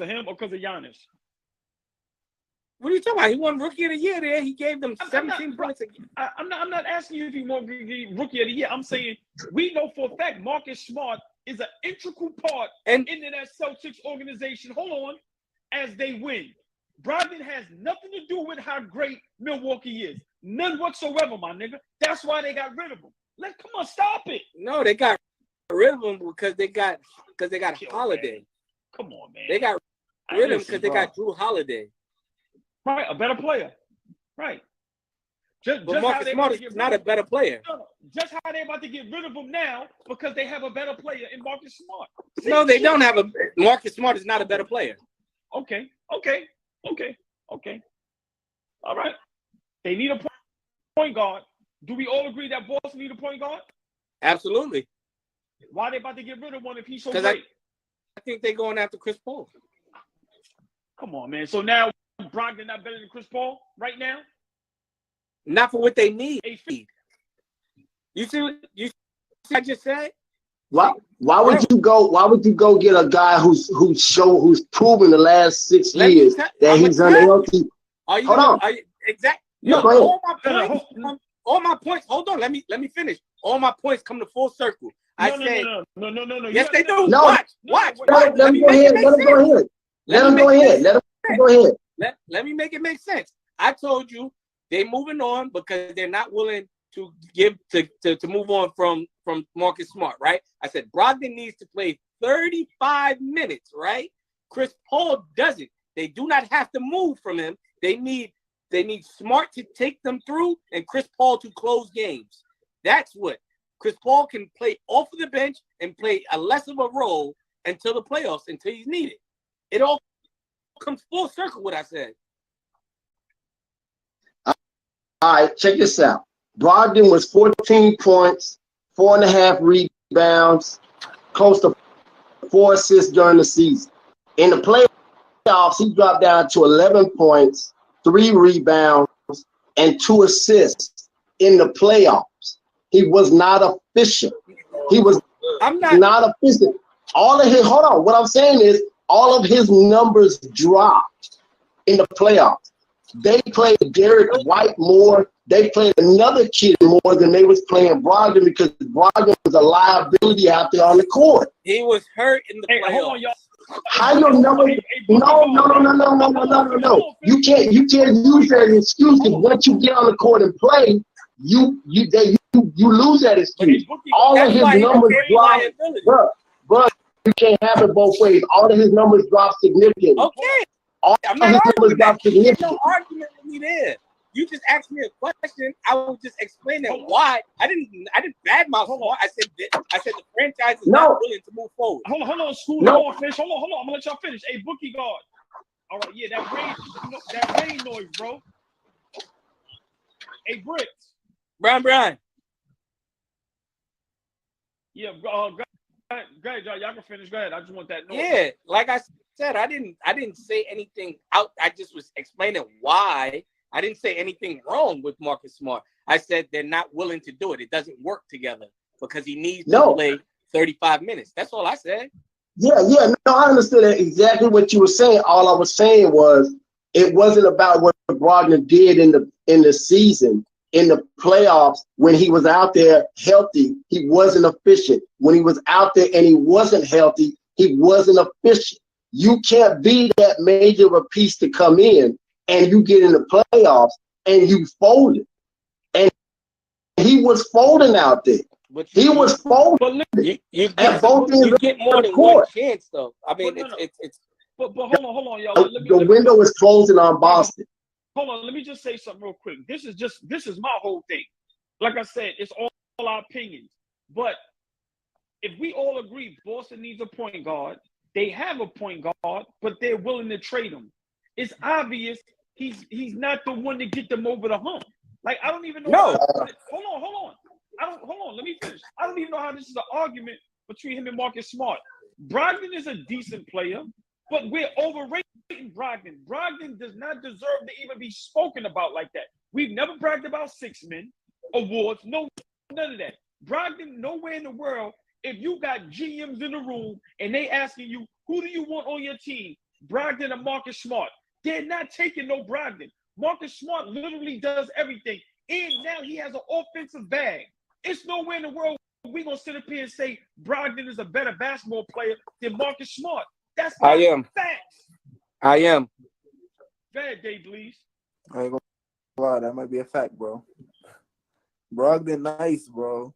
of him or because of Giannis? What are you talking about? He won Rookie of the Year there. He gave them 17 points a game. I'm not asking you if he won Rookie of the Year. I'm saying we know for a fact Marcus Smart is an integral part into that Celtics organization. Hold on, as they win. Brogdon has nothing to do with how great Milwaukee is. None whatsoever, my nigga. That's why they got rid of him. Come on, stop it. No, they got rid of him because they got Holiday. Come on, man. They got rid of him because they got Drew Holiday. Right, a better player. Right. But Marcus Smart is not a better player. No. Just how they about to get rid of him now because they have a better player in Marcus Smart. No, they don't have a Marcus Smart is not a better player. Okay. All right. They need a point guard. Do we all agree that Boston need a point guard? Absolutely. Why are they about to get rid of one if he's so great? I think they're going after Chris Paul. Come on, man. So now Brogdon not better than Chris Paul right now? Not for what they need. You see what I just said? Why would you go get a guy who's proven the last 6 years that he's unhealthy? Hold on. Exactly. No, all my points. Hold on. Let me finish. All my points come to full circle. No. Yes, they do. No. Watch. Let him go ahead. Let him go ahead. Let me make it make sense. I told you they're moving on because they're not willing to give to move on from Marcus Smart, right? I said Brogdon needs to play 35 minutes, right? Chris Paul doesn't. They do not have to move from him. They need Smart to take them through and Chris Paul to close games. That's what Chris Paul can play off of the bench and play a less of a role until the playoffs, until he's needed. It all comes full circle what I said. All right, check this out. Brogdon was 14 points, 4.5 rebounds, close to 4 assists during the season. In the playoffs, he dropped down to 11 points, 3 rebounds, and 2 assists in the playoffs. He was not efficient. He was not efficient. All of his, hold on, what I'm saying is all of his numbers dropped in the playoffs. They played Derek White more. They played another kid more than they was playing Brogdon because Brogdon was a liability out there on the court. He was hurt in the playoffs. Hold on, y'all. How your numbers? No. You can't use that as an excuse because once you get on the court and play, you lose that excuse. All of his numbers dropped. Bro, you can't have it both ways. All of his numbers dropped significantly. Okay. All I'm of not his numbers arguing that. dropped There's significantly. no argument with me there. You just asked me a question. I was just explaining why. I didn't badmouth Smart. I said the franchise is not willing to move forward. Hold on, school. Hold on, finish. Hold on. I'm gonna let y'all finish. Hey, Bookie guard. All right, yeah, that rain noise, bro. Hey, Bricks. Brian. Yeah, go ahead, y'all can finish. Go ahead. I just want that noise. Yeah, like I said, I didn't say anything out. I just was explaining why. I didn't say anything wrong with Marcus Smart. I said they're not willing to do it. It doesn't work together because he needs to play 35 minutes. That's all I said. Yeah. No, I understood exactly what you were saying. All I was saying was it wasn't about what Brogdon did in the season. In the playoffs, when he was out there healthy, he wasn't efficient. When he was out there and he wasn't healthy, he wasn't efficient. You can't be that major of a piece to come in and you get in the playoffs and you folded. And he was folding out there. He was folding. You get more than one chance, though. I mean, it's. But hold on, y'all. The window is closing on Boston. Hold on, let me just say something real quick. This is my whole thing. Like I said, it's all our opinions. But if we all agree Boston needs a point guard, they have a point guard, but they're willing to trade him. It's obvious he's not the one to get them over the hump. Like, I don't even know. No. Hold on. Let me finish. I don't even know how this is an argument between him and Marcus Smart. Brogdon is a decent player, but we're overrating Brogdon. Brogdon does not deserve to even be spoken about like that. We've never bragged about six-man awards. No, none of that. Brogdon, nowhere in the world, if you got GMs in the room and they asking you, who do you want on your team, Brogdon or Marcus Smart? They're not taking no Brogdon. Marcus Smart literally does everything. And now he has an offensive bag. It's nowhere in the world we're going to sit up here and say Brogdon is a better basketball player than Marcus Smart. That's not facts. I am. Bad day, please. I ain't gonna lie, that might be a fact, bro. Brogdon nice, bro.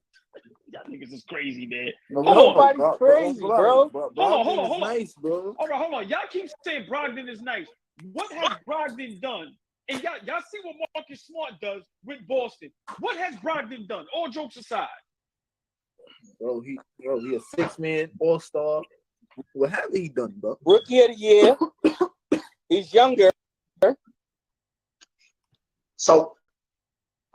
Y'all niggas is crazy, man. Nobody's crazy, bro. Hold on. Nice, bro. All right, hold on. Y'all keep saying Brogdon is nice. What has Brogdon done? And y'all see what Marcus Smart does with Boston. What has Brogdon done? All jokes aside. Bro, he a 6-man all-star. What have he done, bro? Rookie of the year. He's younger. So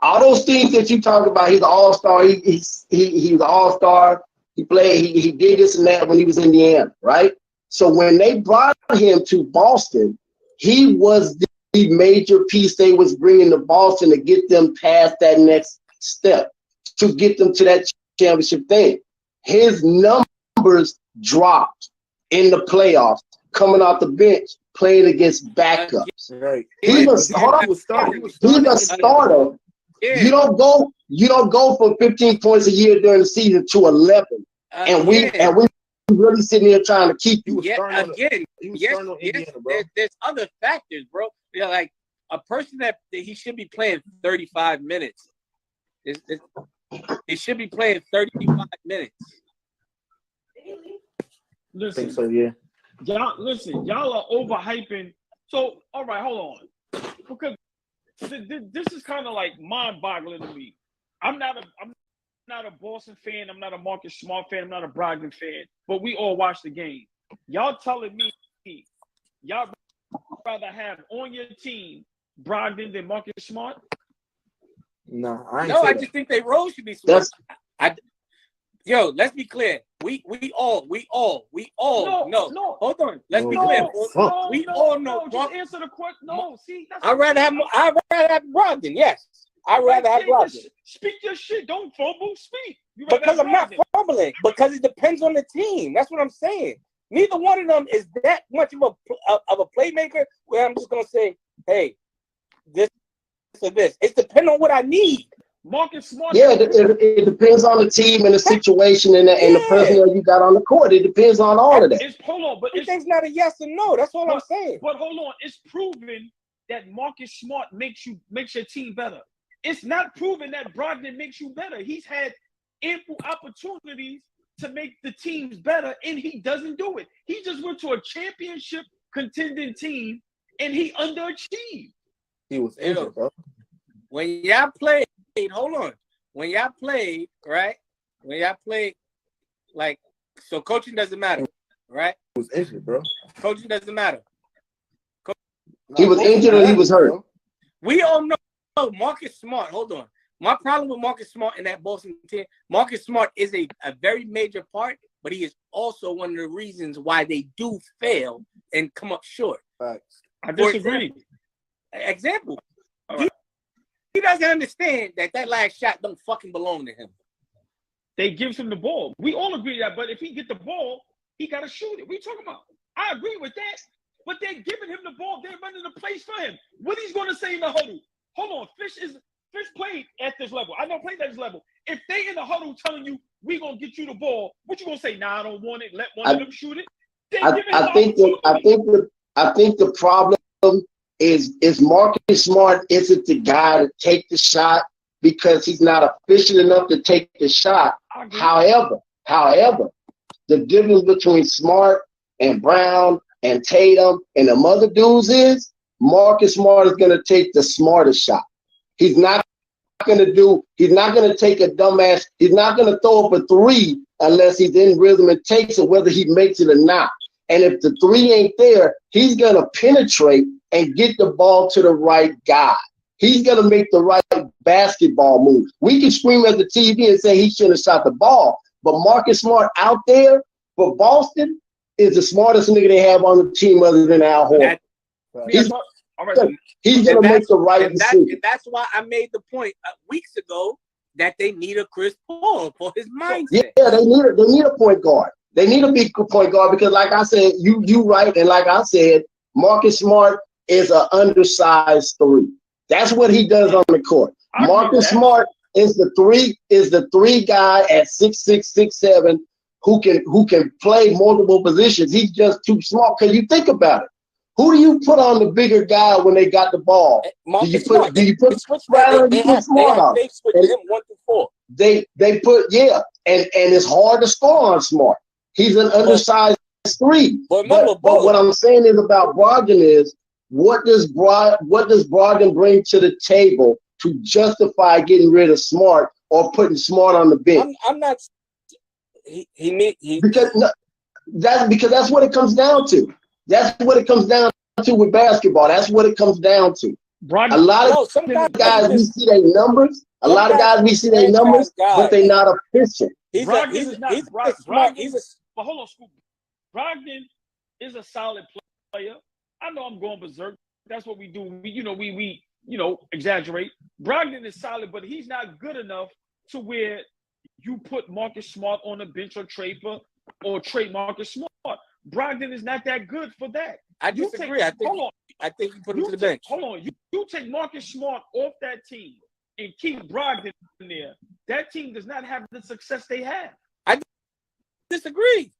all those things that you talk about, he's an all-star. He's an all-star. He played. He did this and that when he was in Indiana, right? So when they brought him to Boston, he was the major piece they was bringing to Boston to get them past that next step, to get them to that championship thing. His numbers dropped in the playoffs, coming off the bench, playing against backups. Right. He's a starter. Yeah. You don't go from 15 points a year during the season to 11. And we really sitting here trying to keep you. There's other factors, bro. Yeah, like a person that he should be playing 35 minutes. He should be playing 35 minutes. Listen, I think so, yeah. Y'all are overhyping. So, all right, hold on. Because this is kind of like mind-boggling to me. I'm not a Boston fan. I'm not a Marcus Smart fan. I'm not a Brogdon fan. But we all watch the game. Y'all telling me y'all rather have on your team Brogdon than Marcus Smart? No, I just think they roles should be split. Yo, let's be clear. We all know. Hold on. Let's be clear. We all know. Just answer the question. No, see, that's I'd rather have Brogdon. Yes, I'd rather have Brogdon. Speak your shit. Don't fumble. Speak. Because I'm not fumbling. Because it depends on the team. That's what I'm saying. Neither one of them is that much of a playmaker where I'm just gonna say, hey, this or this. It's depending on what I need. Marcus Smart. Yeah, it depends on the team and the situation and the personnel you got on the court. It depends on all of that. Hold on, but everything's not a yes or no. That's all I'm saying. But hold on, it's proven that Marcus Smart makes your team better. It's not proven that Brogdon makes you better. He's had ample opportunities to make the teams better, and he doesn't do it. He just went to a championship contending team, and he underachieved. He was injured, bro. When y'all played, hold on. When y'all played, right? When y'all played, like, so coaching doesn't matter, right? He was injured, bro. Coaching doesn't matter. He was injured or he was hurt. We all know Marcus Smart. Hold on. My problem with Marcus Smart and that Boston team, Marcus Smart is a very major part, but he is also one of the reasons why they do fail and come up short. Facts. I disagree. Example. He doesn't understand that last shot don't fucking belong to him. They give him the ball. We all agree that, but if he get the ball, he got to shoot it. What are you talking about? I agree with that, but they're giving him the ball. They're running the plays for him. What he's going to say in the huddle? Hold on. Fish played at this level. I know played at this level. If they in the huddle telling you, we going to get you the ball, what you going to say? Nah, I don't want it. Let one of them shoot it. I think the problem is Marcus Smart isn't the guy to take the shot because he's not efficient enough to take the shot. However, the difference between Smart and Brown and Tatum and the other dudes is Marcus Smart is going to take the smartest shot. He's not going to take a dumbass. He's not going to throw up a three unless he's in rhythm and takes it, whether he makes it or not. And if the three ain't there, he's going to penetrate and get the ball to the right guy. He's going to make the right basketball move. We can scream at the TV and say he shouldn't have shot the ball, but Marcus Smart out there for Boston is the smartest nigga they have on the team other than Al Horford. He's going to make the right decision. And that's why I made the point weeks ago that they need a Chris Paul for his mindset. Yeah, they need a point guard. They need a big point guard because, like I said, you right, and like I said, Marcus Smart is an undersized three. That's what he does on the court. Marcus Smart is the three guy at 6'6", 6'7", who can play multiple positions. He's just too small. Because you think about it, who do you put on the bigger guy when they got the ball? Do you put Smart on? They switch him 1 through 4. They put and it's hard to score on Smart. He's an undersized three. But what I'm saying is about Brogdon is what does Brogdon bring to the table to justify getting rid of Smart or putting Smart on the bench? I'm not. Because that's what it comes down to. That's what it comes down to with basketball. That's what it comes down to. A lot of guys we see their numbers. But they're not efficient. But hold on, Scoop. Brogdon is a solid player. I know I'm going berserk. That's what we do. We exaggerate. Brogdon is solid, but he's not good enough to where you put Marcus Smart on the bench or trade Marcus Smart. Brogdon is not that good for that. I disagree. I think you put him to the bench. Hold on. You take Marcus Smart off that team and keep Brogdon in there. That team does not have the success they have. I disagree.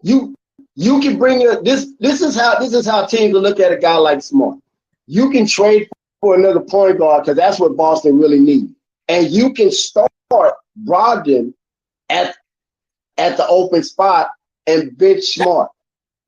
You can bring it. This is how teams will look at a guy like Smart. You can trade for another point guard because that's what Boston really needs, and you can start Brogdon at the open spot and bench Smart.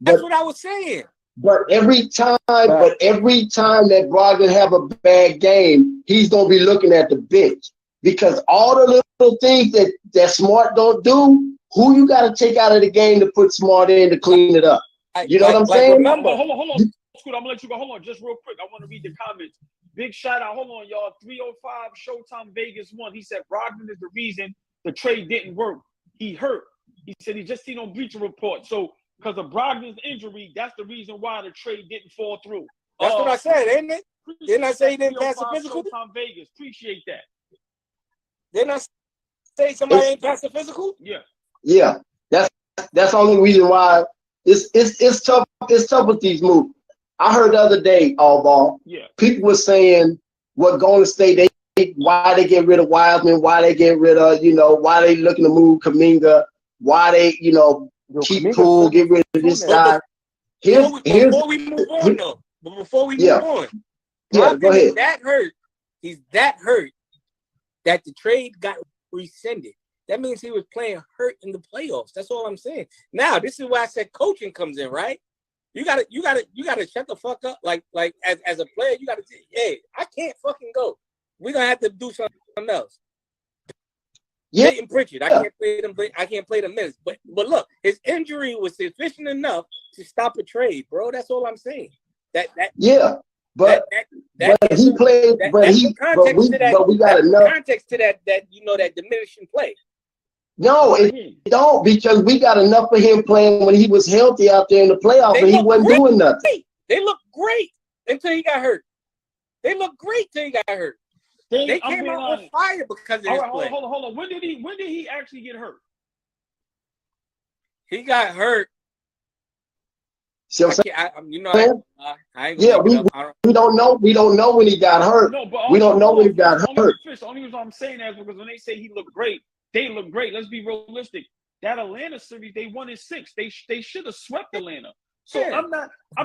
That's what I was saying. But every time that Brogdon have a bad game, he's gonna be looking at the bench because all the little things that Smart don't do. Who you got to take out of the game to put Smart in to clean it up? You know what I'm saying? Remember, hold on. Scoot, I'm going to let you go. Hold on, just real quick. I want to read the comments. Big shout out. Hold on, y'all. 305 Showtime Vegas 1. He said Brogdon is the reason the trade didn't work. he hurt. He said he just seen on Bleacher Report. So because of Brogdon's injury, that's the reason why the trade didn't fall through. That's what I said, ain't it? Didn't I say he didn't pass the 305 physical? Showtime Vegas. Appreciate that. Didn't I say somebody ain't pass the physical? Yeah. Yeah, that's the only reason why it's tough. It's tough with these moves. I heard the other day, all ball. Yeah. People were saying what Golden State why they get rid of Wiseman, why they get rid of why they looking to move Kuminga, why they keep Poole, get rid of this guy. Before we move on, though. But before we move on, yeah, go ahead. He's that hurt that the trade got rescinded. That means he was playing hurt in the playoffs. That's all I'm saying. Now, this is why I said coaching comes in, right? You gotta shut the fuck up. Like as a player, you gotta say, hey, I can't fucking go. We're gonna have to do something else. Yeah. Peyton Pritchard, I can't play the minutes. But look, his injury was sufficient enough to stop a trade, bro. That's all I'm saying. But we got enough context to that that diminishing play. No, it don't, because we got enough of him playing when he was healthy out there in the playoffs, and he wasn't doing nothing. They looked great until he got hurt. They looked great till he got hurt. They came out on fire because of his play. Hold on. When did he actually get hurt? He got hurt. So I ain't we don't know. We don't know when he got hurt. No, but we don't know when he got hurt. The only reason I'm saying that is because when they say he looked great, they look great. Let's be realistic. That Atlanta series, they won in 6. They should have swept Atlanta. So yeah.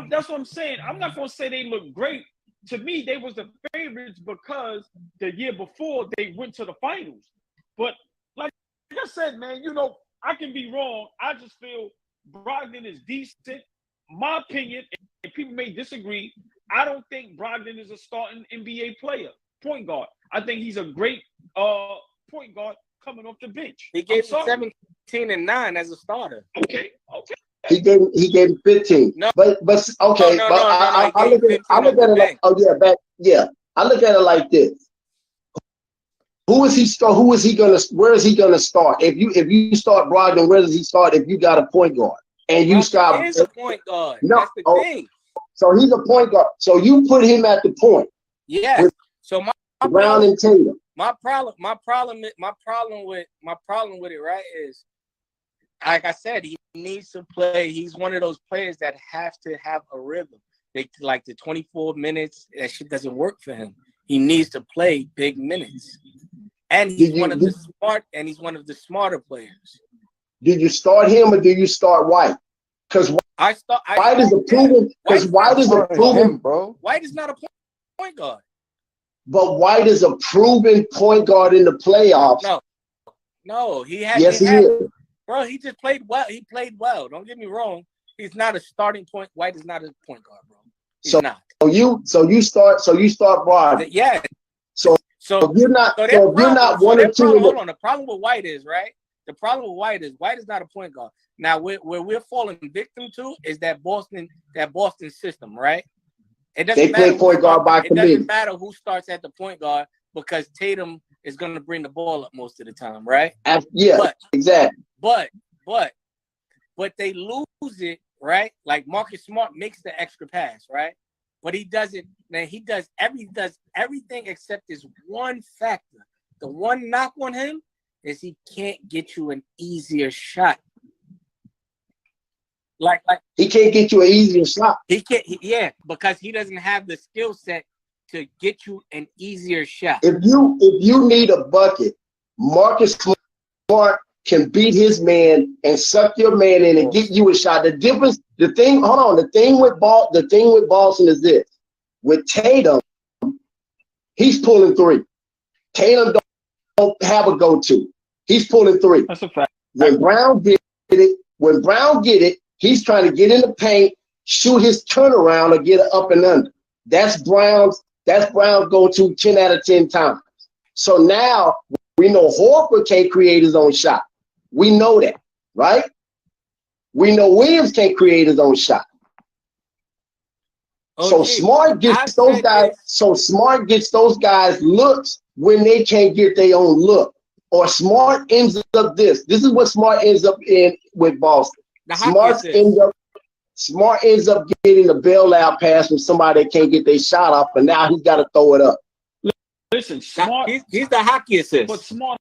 That's what I'm saying. I'm not going to say they look great. To me, they was the favorites because the year before they went to the finals. But like I said, man, I can be wrong. I just feel Brogdon is decent. My opinion, and people may disagree, I don't think Brogdon is a starting NBA player, point guard. I think he's a great point guard coming off the bench. He gave him 17 and 9 as a starter. Okay. He gave him 15. No. But okay. I look at it like, I look at it like this. Where is he gonna start? If you start Brogdon, where does he start if you got a point guard? And you start. He is a point guard. No, that's the thing. So he's a point guard. So you put him at the point. Yeah. So my Brown and Tatum. My problem with it, right, is like I said, he needs to play. He's one of those players that have to have a rhythm. Like the 24 minutes, that shit doesn't work for him. He needs to play big minutes. And he's one of the smarter players. Did you start him or do you start White? Because White is a proven. Because White is a proven, bro. White is not a point guard. But White is a proven point guard in the playoffs. No, he has. Yes, he is. Bro, he just played well. He played well. Don't get me wrong. He's not a starting point. White is not a point guard, bro. He's not. So you start Brogdon. Yeah. So if you're not one or two. Hold on. The problem with White is, right? The problem with White is not a point guard. Now, where we're falling victim to is that Boston system, right? It doesn't matter point guard by committee. It doesn't matter who starts at the point guard because Tatum is going to bring the ball up most of the time, right? Exactly. But they lose it, right? Like Marcus Smart makes the extra pass, right? But he doesn't. Man, he does everything except this one factor. The one knock on him is he can't get you an easier shot. Like he can't get you an easier shot. He can't. Because he doesn't have the skill set to get you an easier shot. If you need a bucket, Marcus Smart can beat his man and suck your man in and get you a shot. The thing with Boston is this: with Tatum, he's pulling 3. Tatum don't have a go-to. He's pulling 3. That's a fact. When Brown get it, he's trying to get in the paint, shoot his turnaround, or get it up and under. That's Brown's go-to 10 out of 10 times. So now we know Horford can't create his own shot. We know that, right? We know Williams can't create his own shot. So Smart gets those guys. So Smart gets those guys looks when they can't get their own look. or Smart ends up this. This is what Smart ends up in with Boston. Smart ends up getting a bailout pass from somebody that can't get their shot off, and now he's got to throw it up. Listen, Smart. He's the hockey assist. But Smart,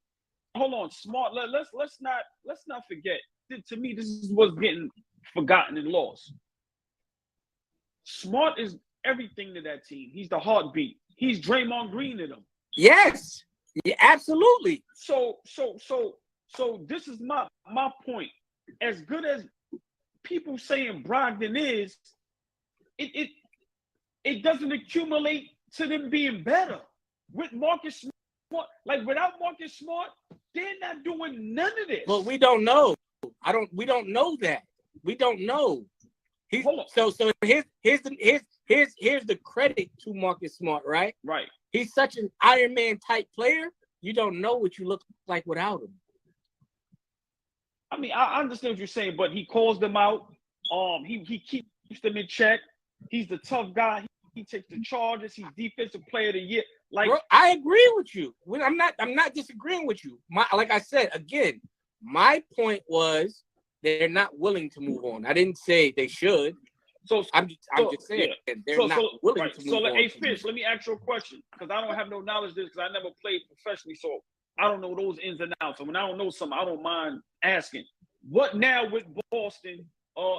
hold on, Smart. Let's not forget. To me, this is what's getting forgotten and lost. Smart is everything to that team. He's the heartbeat. He's Draymond Green to them. Yes, yeah, absolutely. So this is my point. As good as people saying Brogdon is, it doesn't accumulate to them being better. With Marcus Smart, like without Marcus Smart, they're not doing none of this. But we don't know. We don't know that. We don't know. So here's the credit to Marcus Smart, right? Right. He's such an Iron Man type player. You don't know what you look like without him. I mean, I understand what you're saying, but he calls them out. He keeps them in check. He's the tough guy. He takes the charges. He's defensive player of the year. Like, bro, I agree with you. I'm not disagreeing with you. Like I said again, my point was they're not willing to move on. I didn't say they should. So I'm just saying they're not willing to move on. Hey, Fish, let me ask you a question because I don't have no knowledge of this because I never played professionally, so I don't know those ins and outs. So when I don't know something, I don't mind asking. What now with Boston?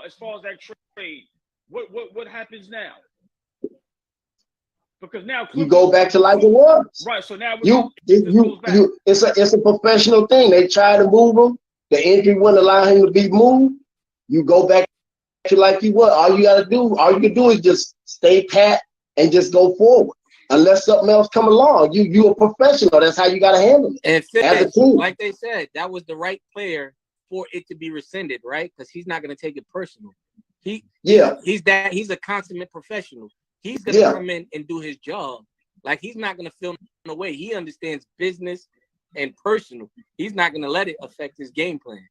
As far as that trade, what happens now? Because now you go back to like it was. Right. So now it's a professional thing. They try to move him. The injury wouldn't allow him to be moved. You go back to like you was. All you can do is just stay pat and just go forward. Unless something else come along, you a professional. That's how you got to handle it. And as a team. Like they said, that was the right player for it to be rescinded, right? Because he's not going to take it personal. He's a consummate professional. He's going to come in and do his job. Like, he's not going to feel no way. He understands business and personal. He's not going to let it affect his game plan.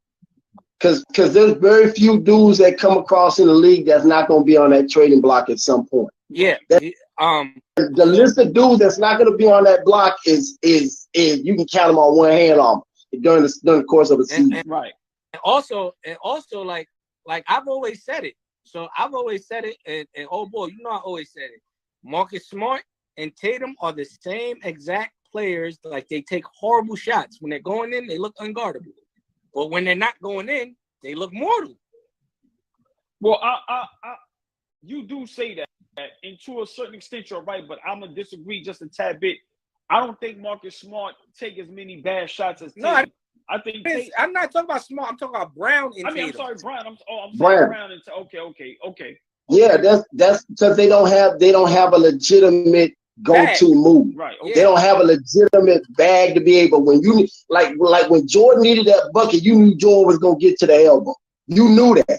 Because there's very few dudes that come across in the league that's not going to be on that trading block at some point. Yeah. The list of dudes that's not going to be on that block is you can count them on one hand on during the course of the season. Right. And also, like I've always said it. So I've always said it, and oh boy, you know I always said it. Marcus Smart and Tatum are the same exact players. Like, they take horrible shots. When they're going in, they look unguardable. But when they're not going in, they look mortal. Well, you do say that, and to a certain extent you're right, but I'm gonna disagree just a tad bit. I don't think Marcus Smart take as many bad shots as Tatum. I think I'm not talking about Smart. I'm talking about Brown and Tatum. I'm sorry, Brown. I'm saying Brown. Brown and okay. Yeah, that's because they don't have a legitimate go-to move. Right. Okay. They don't have a legitimate bag to be able when you like when Jordan needed that bucket, you knew Jordan was gonna get to the elbow. You knew that.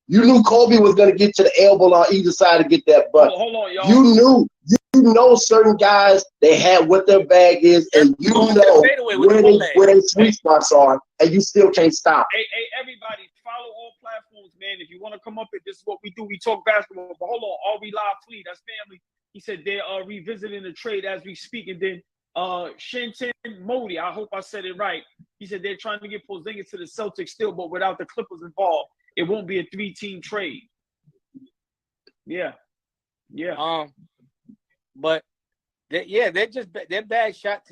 You knew Kobe was gonna get to the elbow on either side to get that bucket. Hold on, y'all. You know certain guys, they have what their bag is, and you know where their sweet spots are, and you still can't stop. Hey, everybody, follow all platforms, man. If you want to come up with this is what we do. We talk basketball. But hold on, Are We Live Fleet, that's family. He said they are revisiting the trade as we speak. And then Shinton Modi, I hope I said it right. He said they're trying to get Porzingis to the Celtics still, but without the Clippers involved, it won't be a 3-team trade. Yeah. But they're bad shot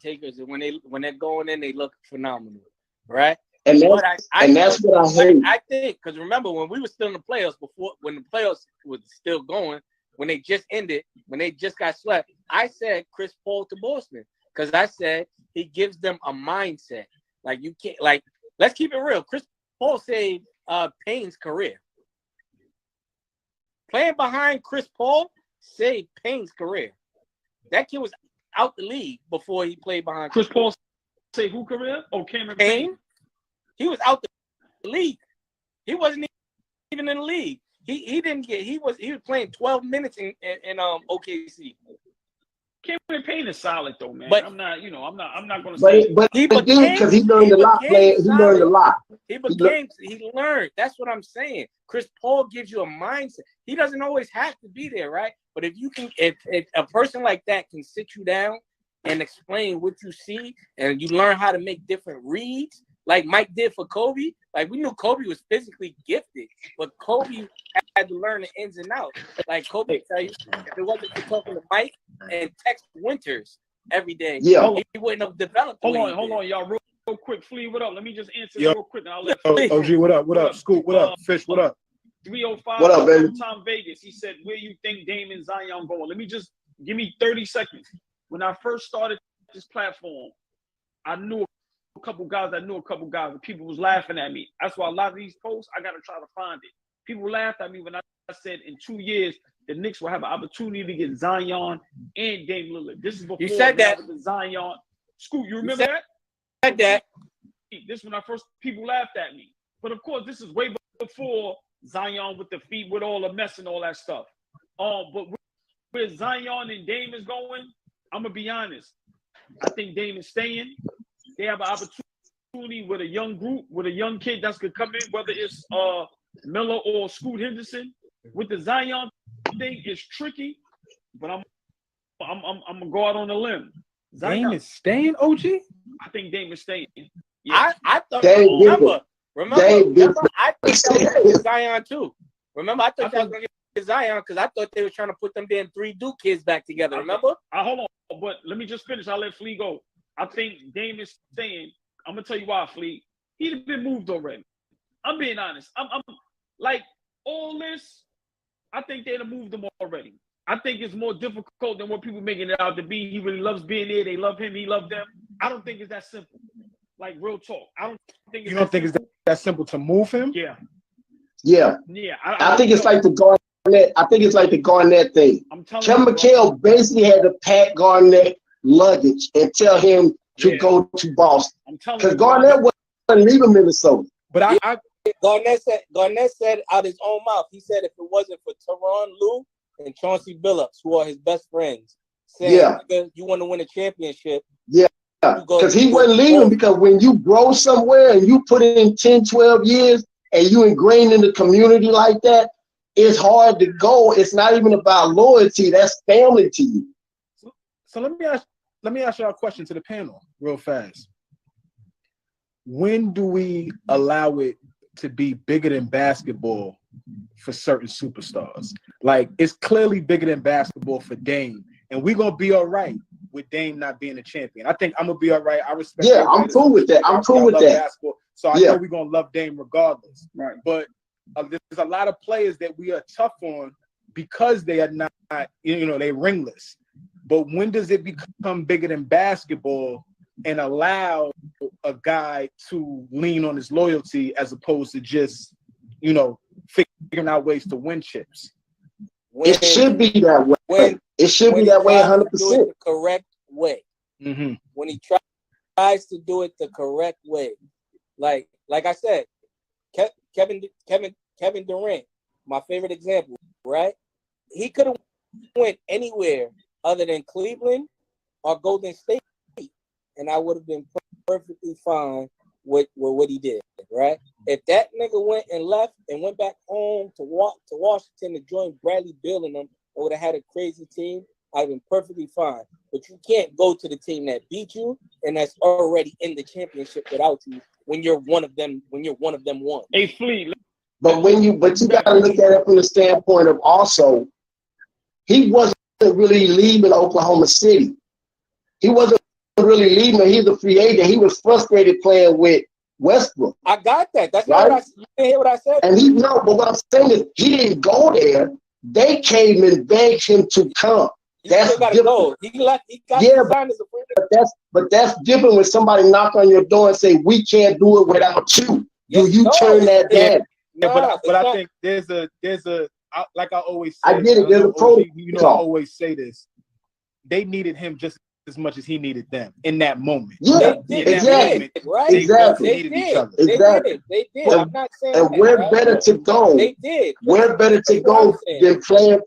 takers, and when they're going in, they look phenomenal, right? And that's what I hate. I think because remember when we were still in the playoffs when the playoffs was still going, when they just ended, when they just got swept, I said Chris Paul to Boston because I said he gives them a mindset. Like, you can't, like, let's keep it real. Chris Paul saved Payne's career. Playing behind Chris Paul saved Payne's career. That kid was out the league before he played behind Chris Paul. Say who career? Oh, Cameron Payne. He was out the league. He wasn't even in the league. He didn't get. He was playing 12 minutes in OKC. Cameron Payne is solid though, man. But I'm not going to say. But he became because he learned a lot. He learned a lot. He learned. That's what I'm saying. Chris Paul gives you a mindset. He doesn't always have to be there, right? But if a person like that can sit you down and explain what you see, and you learn how to make different reads, like Mike did for Kobe. Like, we knew Kobe was physically gifted, but Kobe had to learn the ins and outs. Like, Kobe tell you, if it wasn't for talking to Mike and Tex Winters every day, he wouldn't have developed. Hold on, y'all. Real quick, Flea, what up? Let me just answer real quick, and I'll let OG, what up? What up? Scoop, what up? Fish, what up? 305. What up, baby? Tom Vegas. He said, "Where you think Dame and Zion going?" Let me just give me 30 seconds. When I first started this platform, I knew a couple guys. And people was laughing at me. That's why a lot of these posts, I got to try to find it. People laughed at me when I said in 2 years the Knicks will have an opportunity to get Zion and Dame Lillard. This is before you said that. The Zion. Scoot, you remember that? Said that. This when I first people laughed at me. But of course, this is way before Zion with the feet, with all the mess and all that stuff. But where Zion and Dame is going, I'm gonna be honest. I think Dame is staying. They have an opportunity with a young group, with a young kid that's gonna come in, whether it's Miller or Scoot Henderson. With the Zion thing, it's tricky, but I'm gonna go out on a limb. Zion, Dame is staying, OG? I think Dame is staying. Yeah. I thought. Remember, I thought that was Zion too. Remember, I thought that was gonna get Zion because I thought they were trying to put them damn 3 Duke kids back together. Remember? Hold on, but let me just finish. I'll let Flea go. I think Dame is staying. I'm gonna tell you why, Flea. He'd been moved already. I'm being honest. I'm like all this. I think they'd have moved him already. I think it's more difficult than what people making it out to be. He really loves being there. They love him. He loved them. I don't think it's that simple. Like, real talk. I don't think it's it's that simple to move him? Yeah. Yeah. Yeah. I think it's like the Garnett. I think it's like the Garnett thing. Kevin McHale basically had to pack Garnett luggage and tell him to go to Boston. Because Garnett wasn't leaving Minnesota. But Garnett said out his own mouth, he said if it wasn't for Tyronn Lue and Chauncey Billups, who are his best friends, saying you want to win a championship. Yeah. Because he wasn't leaving, because when you grow somewhere and you put in 10, 12 years and you ingrained in the community like that, it's hard to go. It's not even about loyalty. That's family to you. So let me ask y'all a question to the panel real fast. When do we allow it to be bigger than basketball for certain superstars? Like, it's clearly bigger than basketball for Dame, and we're gonna be all right with Dame not being a champion. I think I'm gonna be all right. I respect. Yeah, I'm cool with that. I'm cool with that. Basketball, so I know we're gonna love Dame regardless. Right. But there's a lot of players that we are tough on because they are not, they ringless. But when does it become bigger than basketball and allow a guy to lean on his loyalty as opposed to just, figuring out ways to win chips? It should be that way. It should be that way 100%. The correct way. Mm-hmm. When he tries to do it the correct way, like I said, Kevin Durant, my favorite example, right? He could have went anywhere other than Cleveland or Golden State, and I would have been perfectly fine with what he did, right? If that nigga went and left and went back home to Washington to join Bradley Beal and them, and would have had a crazy team, I'd been perfectly fine. But you can't go to the team that beat you and that's already in the championship without you when you're one of them. One. Hey, Flea. But you got to look at it from the standpoint of also, he wasn't really leaving Oklahoma City. He wasn't really leaving. He's a free agent. He was frustrated playing with Westbrook. I got that. That's right. You didn't hear what I said. And but what I'm saying is he didn't go there. They came and begged him to come. That's different. Go. He left. He got signed as a free agent. But that's different when somebody knock on your door and say, "We can't do it without you." Do you turn that down? Yeah, but I think there's a like I always say, I get it. There's a protocol. I always say this. They needed him just as much as he needed them in that moment. Yeah, exactly. Right? Exactly. They did. Each other. Exactly. They did. I'm not saying and we're better to go. They did. We're better to go than playing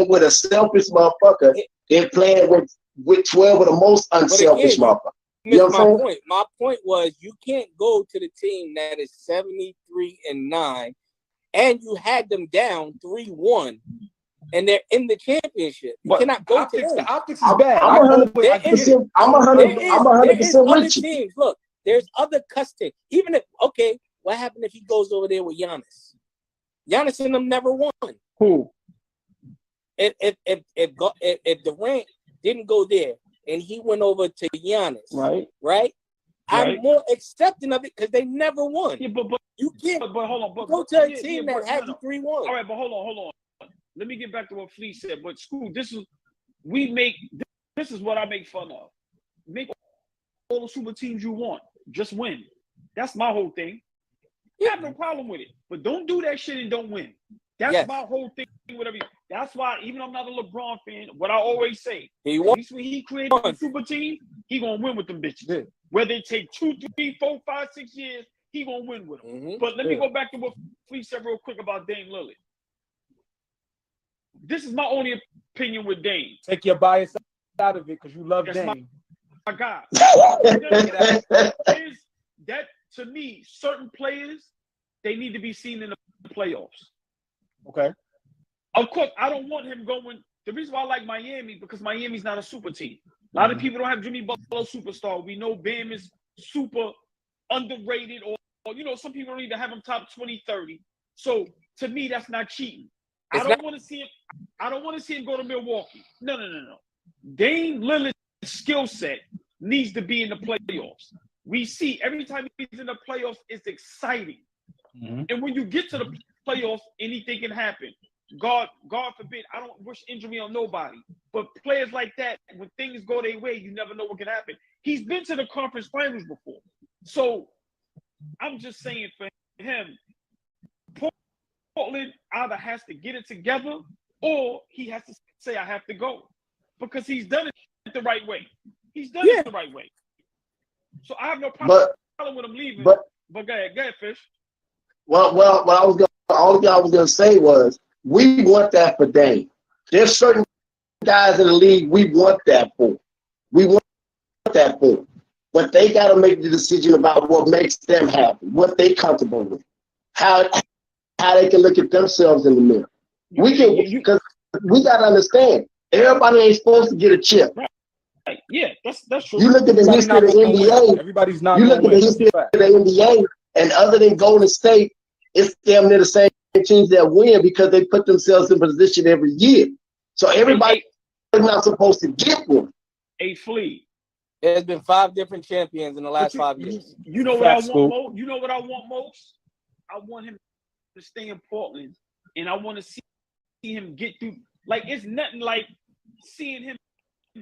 with a selfish motherfucker than playing with 12 of the most unselfish motherfuckers. You know what I'm saying? My point was you can't go to the team that is 73-9 and you had them down 3-1 and they're in the championship. You cannot go to them. The optics is bad. I'm 100%. I'm 100% other with you. teams. Look, there's other custom. Even if what happened if he goes over there with Giannis? Giannis and them never won. Who? If Durant didn't go there and he went over to Giannis, right? I'm more accepting of it because they never won. Yeah, but you can't. But hold on. Go to a team that has 3-1. All right, but hold on. Let me get back to what Fleet said. But school, this is what I make fun of. Make all the super teams you want. Just win. That's my whole thing. I have no problem with it. But don't do that shit and don't win. That's my whole thing with everything. That's why, even though I'm not a LeBron fan, what I always say, when he created a super team, he gonna win with them bitches. Yeah. Whether it take 2, 3, 4, 5, 6 years, he gonna win with them. Mm-hmm. But let me go back to what Fleet said real quick about Dame Lillard. This is my only opinion with Dame. Take your bias out of it because you love Dame. My God. That to me, certain players, they need to be seen in the playoffs. Okay. Of course, I don't want him going. The reason why I like Miami, because Miami's not a super team. A lot of people don't have Jimmy Butler superstar. We know Bam is super underrated, or some people don't even have him top 20, 30. So to me, that's not cheating. I don't want to see him go to Milwaukee. No. Dame Lillard's skill set needs to be in the playoffs. We see every time he's in the playoffs, it's exciting. Mm-hmm. And when you get to the playoffs, anything can happen. God forbid, I don't wish injury on nobody. But players like that, when things go their way, you never know what can happen. He's been to the conference finals before. So I'm just saying for him, Portland either has to get it together or he has to say, I have to go. Because he's done it the right way. He's done it the right way. So I have no problem with him leaving. But go ahead, Fish. Well, all I was gonna say was we want that for Dame. There's certain guys in the league we want that for. We want that for. But they gotta make the decision about what makes them happy, what they comfortable with, how they can look at themselves in the mirror. Because we gotta understand, everybody ain't supposed to get a chip. Right. Yeah, that's true. You look at the history of the NBA. Everybody's not. You look at the history of the NBA, and other than Golden State, it's damn near the same teams that win because they put themselves in position every year. So everybody is not supposed to get one. A Flea. There's been 5 different champions in the last 5 years. You know what I want most? You know what I want most? I want him to stay in Portland, and I want to see him get through. Like, it's nothing like seeing him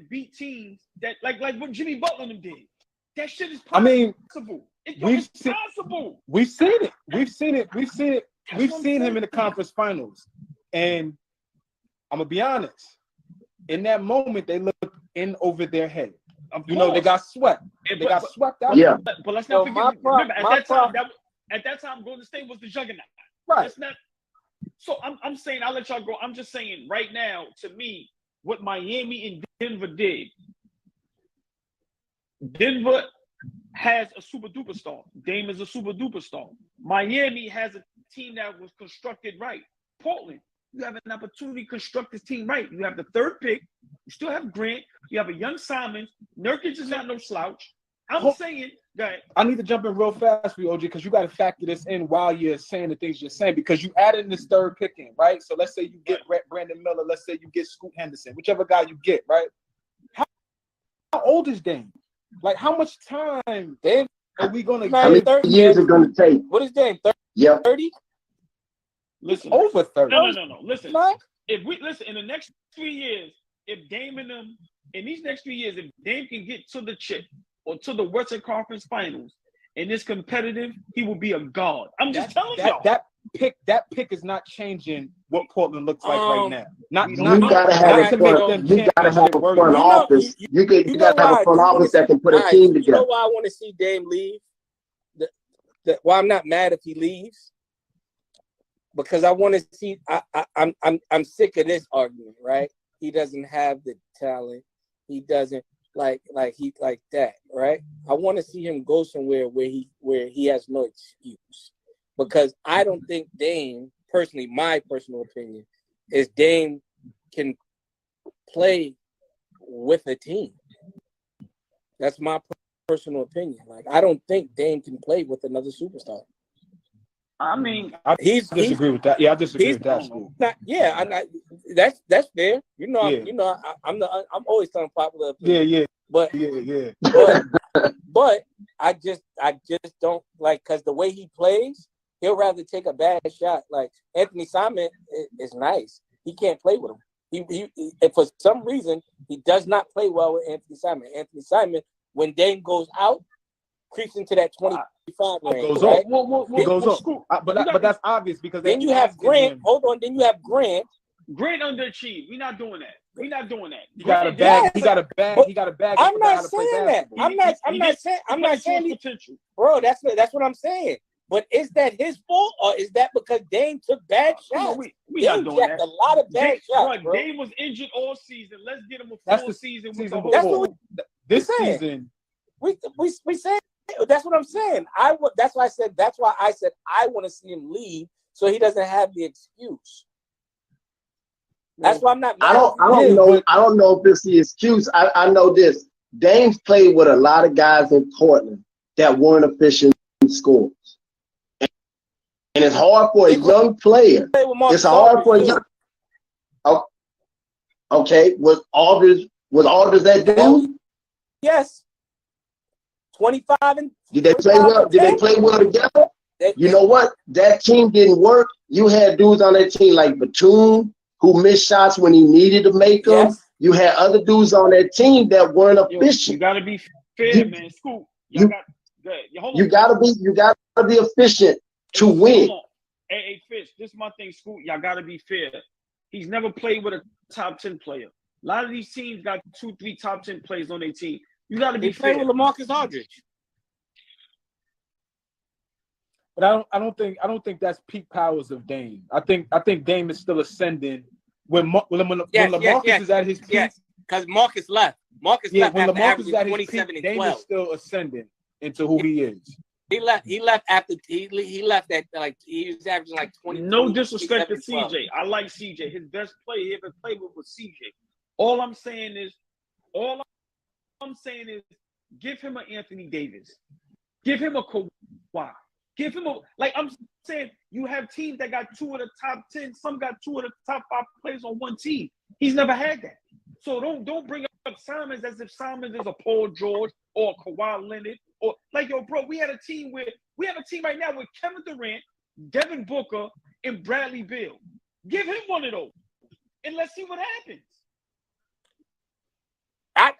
beat teams that like what Jimmy Butler and them did. That shit is possible. I mean, it's possible. We've seen it. We've seen him in the conference finals. And I'm gonna be honest. In that moment, they looked in over their head. They got swept. They got swept out. Yeah. But let's not forget. Remember, at that time, Golden State was the juggernaut. Right. That's not. So I'm saying, I'll let y'all go. I'm just saying right now, to me, what Miami and Denver did. Denver has a super duper star. Dame is a super duper star. Miami has a team that was constructed right. Portland, you have an opportunity to construct this team right. You have the 3rd pick. You still have Grant. You have a young Simons. Nurkic is not no slouch. I'm saying that. I need to jump in real fast for you, OG, because you got to factor this in while you're saying the things you're saying, because you added in this 3rd pick in, right? So let's say you get Brandon Miller. Let's say you get Scoot Henderson, whichever guy you get, right? How old is Dame? Like, how much time are we going to get? How many years are going to take? What is Dame? 30? Yep. 30? Listen. Over 30. No. Listen. If we listen in the next 3 years, if Dame and them in these next 3 years, if Dame can get to the chip or to the Western Conference Finals and it's competitive, he will be a god. I'm just telling y'all. That pick is not changing what Portland looks like right now. You gotta have a front office. You gotta have a front office that can put a team together. You know why I want to see Dame leave? Why I'm not mad if he leaves? Because I want to see. I'm sick of this argument, right? He doesn't have the talent. He doesn't like that, right? I want to see him go somewhere where he has no excuse. Because I don't think Dame, personally, my personal opinion, is Dame can play with a team. That's my personal opinion. Like, I don't think Dame can play with another superstar. I mean, I disagree with that. Yeah, I disagree with that. School. That's fair. You know, Yeah. I'm always telling popular opinion. Yeah. But Yeah. but I just don't like, because the way he plays, he'll rather take a bad shot. Like Anthony Simon is nice. He can't play with him. He for some reason he does not play well with Anthony Simon. Anthony Simon, when Dame goes out, creeps into that 25 range. Goes right? It goes up. But that's obvious because then you have Grant. Hold on. Then you have Grant. Grant underachieved. We're not doing that. We're not doing that. He got a bag. He got a bag. I'm not saying that. I'm not saying potential. Bro, that's what I'm saying. But is that his fault, or is that because Dame took bad shots? We not doing that. A lot of bad shots, bro. Dame was injured all season. Let's get him a full season with the whole. That's what this season. We said. That's what I'm saying. That's why I said I want to see him leave so he doesn't have the excuse. That's why I'm not. I don't know if it's the excuse. I know this. Dame's played with a lot of guys in Portland that weren't efficient scores. And it's hard for a young player. It's hard for a young. Okay, was Aldridge that dude? Yes. 25 and. Did they play well? Did they play well together? You know what? That team didn't work. You had dudes on that team like Batum who missed shots when he needed to make them. Yes. You had other dudes on that team that weren't efficient. You gotta be fair, man. Scoop. You gotta be efficient to win. Hey, Fish, this is my thing, Scoop. Y'all gotta be fair. He's never played with a top 10 player. A lot of these teams got 2-3 top 10 players on their team. You gotta be fair. He played with LaMarcus Aldridge. But I don't think that's peak powers of Dame. I think Dame is still ascending when LaMarcus is at his peak. Yes, because Marcus left. Marcus left when after LaMarcus is at his 27 peak, and Dame 12. is still ascending into who he is. He left after he left at like he was averaging like 20. No disrespect to CJ. I like CJ. His best player he ever played with was CJ. All I'm saying is, give him an Anthony Davis. Give him a Kawhi. Give him I'm saying, you have teams that got 2 of the top 10. Some got 2 of the top 5 players on one team. He's never had that. So don't bring up Simons as if Simons is a Paul George or a Kawhi Leonard or bro. We have a team right now with Kevin Durant, Devin Booker, and Bradley Beal. Give him one of those, and let's see what happens.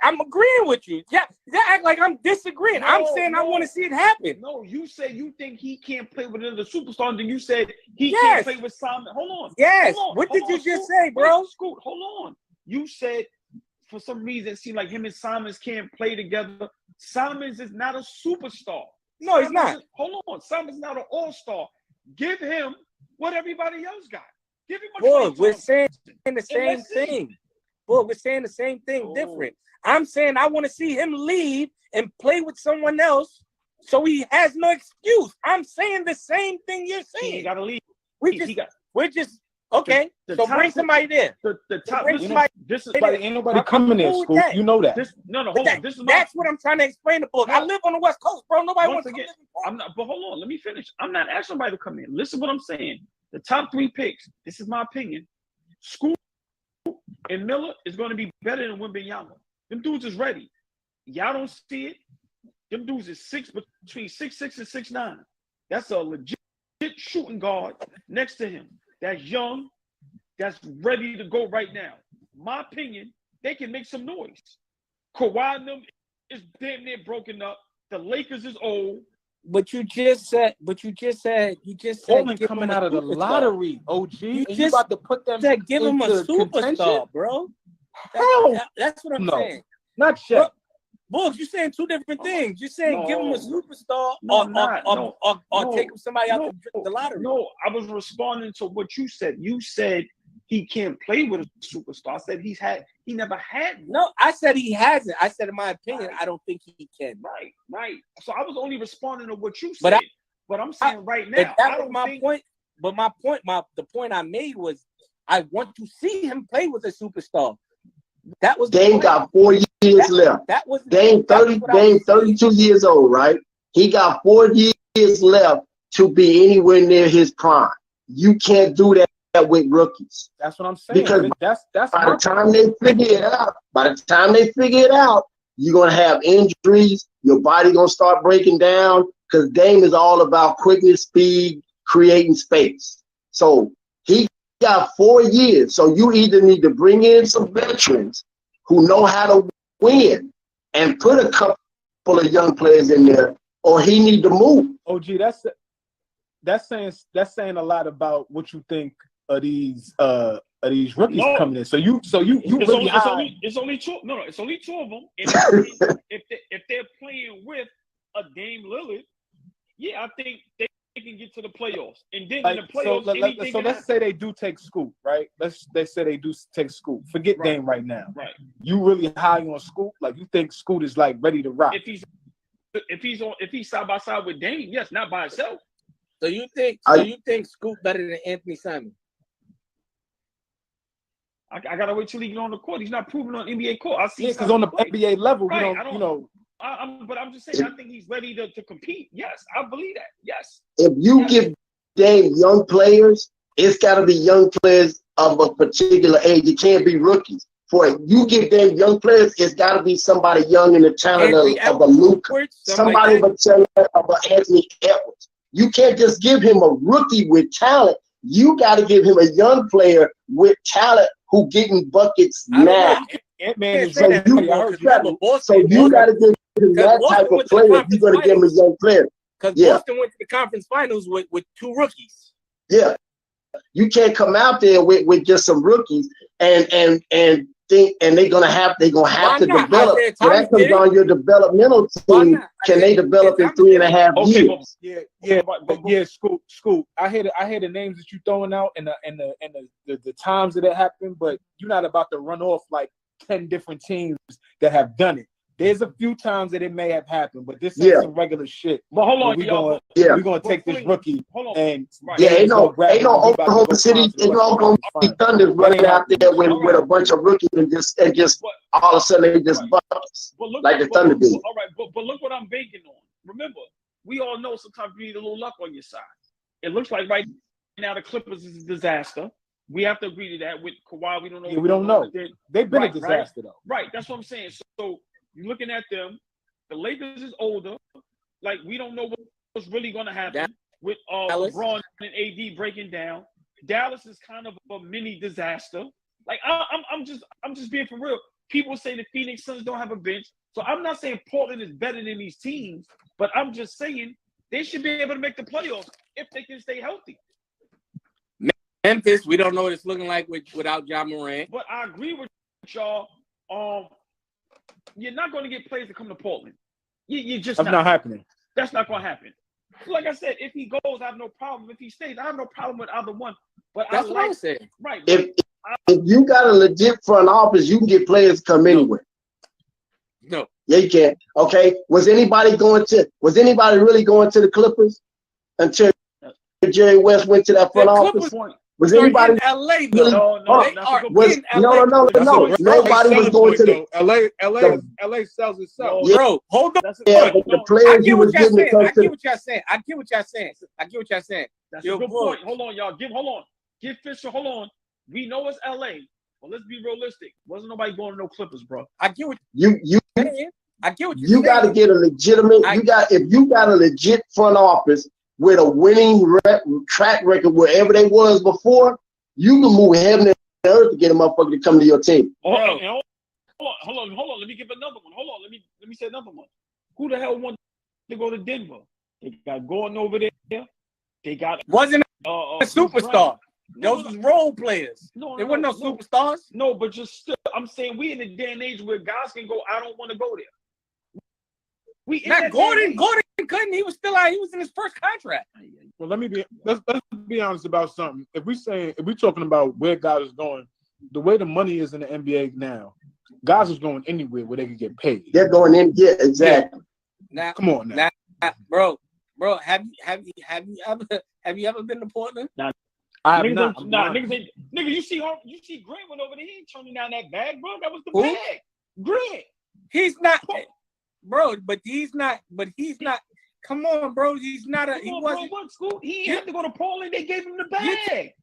I'm agreeing with you. Yeah, they act like I'm disagreeing. I'm saying I want to see it happen. No, you said you think he can't play with another superstar, and then you said he can't play with Simon. Hold on. Yes. What did you just say, bro? Scoot, hold on. You said for some reason it seemed like him and Simons can't play together. Simons is not a superstar. No, he's not. Hold on. Simons is not an all-star. Give him what everybody else got. Give him Boy, we're saying the same thing. Boy, we're saying the same thing different. I'm saying I want to see him leave and play with someone else so he has no excuse. I'm saying the same thing you're saying. He got to leave. We're just okay. So bring somebody there. The top. Ain't nobody coming there, Scoop. You know that. Hold on. That's what I'm trying to explain the book. I live on the West Coast, bro. Nobody wants to get. But hold on. Let me finish. I'm not asking somebody to come in. Listen to what I'm saying. The top 3 picks. This is my opinion. Scoop and Miller is going to be better than Wembanyama. Them dudes is ready. Y'all don't see it. Them dudes is between 6'6" and 6'9". That's a legit shooting guard next to him. That's young. That's ready to go right now. My opinion, they can make some noise. Kawhi and them is damn near broken up. The Lakers is old. But you just said Portland coming out of the lottery, OG. You just about to put them give him a superstar, contention? Bro. That's what I'm saying. Not yet. Books, you're saying 2 different things. You're saying give him a superstar or take him somebody out the lottery. No, I was responding to what you said. You said he can't play with a superstar. I said he never had. No, I said he hasn't. I said in my opinion, I don't think he can. Right. So I was only responding to what you said. But I'm saying right now, that was my point. But the point I made was I want to see him play with a superstar. That was Dame got 4 years left. That was Dame 32 years old, right? He got 4 years left to be anywhere near his prime. You can't do that with rookies. That's what I'm saying. Because that's by the time they figure it out, you're gonna have injuries. Your body gonna start breaking down because Dame is all about quickness, speed, creating space. So he got 4 years. So you either need to bring in some veterans who know how to win and put a couple of young players in there, or he need to move. OG, that's saying a lot about what you think of these rookies coming in. So you it's only two. No, it's only two of them. If they're playing with a Dame Lillard, yeah, I think they can get to the playoffs. And then in the playoffs, let's say they do take Scoop, right? They say they do take Scoop. Forget Dame right now. Right. You really high on Scoop? Like you think Scoot is like ready to rock? If he's side by side with Dame, yes, not by himself. So you think Scoop better than Anthony Simon? I gotta wait till he get on the court. He's not proven on NBA court. I see. Yeah, because on the NBA level, we right, don't, you know. But I'm just saying, I think he's ready to compete. Yes, I believe that. Yes. If you give Dame young players, it's got to be young players of a particular age. It can't be rookies. For you give them young players, it's got to be somebody young in the talent of a Luka, somebody of a talent of an Anthony Edwards. You can't just give him a rookie with talent. You got to give him a young player with talent who getting buckets now. So you got to give him that type of player. You got to give him a young player. Because Boston went to the conference finals with 2 rookies. Yeah, you can't come out there with just some rookies and think they're gonna have to develop. So that comes on your developmental team. Can they develop in 3.5 years? Yeah, Scoop. I hear the names that you throwing out and the times that it happened, but you're not about to run off like 10 different teams that have done it. There's a few times that it may have happened, but this is some regular shit. But hold on, we're gonna take this rookie and ain't no Oklahoma City, ain't no Oklahoma City Thunder running out there with a bunch of rookies and just all of a sudden they just bust like the Thunder did. All right, but look what I'm banking on. Remember, we all know sometimes you need a little luck on your side. It looks like right now the Clippers is a disaster. We have to agree to that with Kawhi. We don't know. Yeah, we don't know. They've been a disaster though. Right, that's what I'm saying. So you're looking at them. The Lakers is older. Like we don't know what's really going to happen with LeBron and AD breaking down. Dallas is kind of a mini disaster. Like I'm just being for real. People say the Phoenix Suns don't have a bench, so I'm not saying Portland is better than these teams, but I'm just saying they should be able to make the playoffs if they can stay healthy. Memphis, we don't know what it's looking like without Ja Morant. But I agree with y'all. You're not going to get players to come to Portland. You just that's not happening. That's not going to happen. Like I said, if he goes, I have no problem. If he stays, I have no problem with either one. But that's what I said. Right. If you got a legit front office, you can get players to come anywhere. No. Yeah, you can. Okay. Was anybody really going to the Clippers until Jerry West went to that front office? Was anybody in LA though? No. Nobody was going to the LA sells itself. Yeah. Bro, hold on. Yeah, but the players you was getting to come I get what y'all saying. That's a good point. Hold on, y'all. Give Fisher. Hold on. We know it's LA, but let's be realistic. Wasn't nobody going to no Clippers, bro. I get what you saying. I get what you got to get a legitimate. If you got a legit front office with a winning track record wherever they was before, you can move heaven and earth to get a motherfucker to come to your team. Hold on. Let me give another one. Hold on. Let me say another one. Who the hell wanted to go to Denver? They got Gordon over there. They got wasn't a superstar. Those was role players. There weren't no superstars. No, but just still, I'm saying we in a day and age where guys can go. I don't want to go there. Gordon couldn't. He was still out. He was in his first contract. Well, let's be honest about something. If we're talking about where guys is going, the way the money is in the NBA now, guys is going anywhere where they can get paid. They're going in, yeah, exactly. Now, come on now, bro. Have you ever been to Portland? I have Niggas not. don't- Nah, nigga, you see Grant went over there. He ain't turning down that bag, bro. That was the Who? bag. Grant. He's not, bro. But he's not. Come on, bro. He's not a. He Come on, bro, wasn't. what school? He had to go to Portland. They gave him the bag.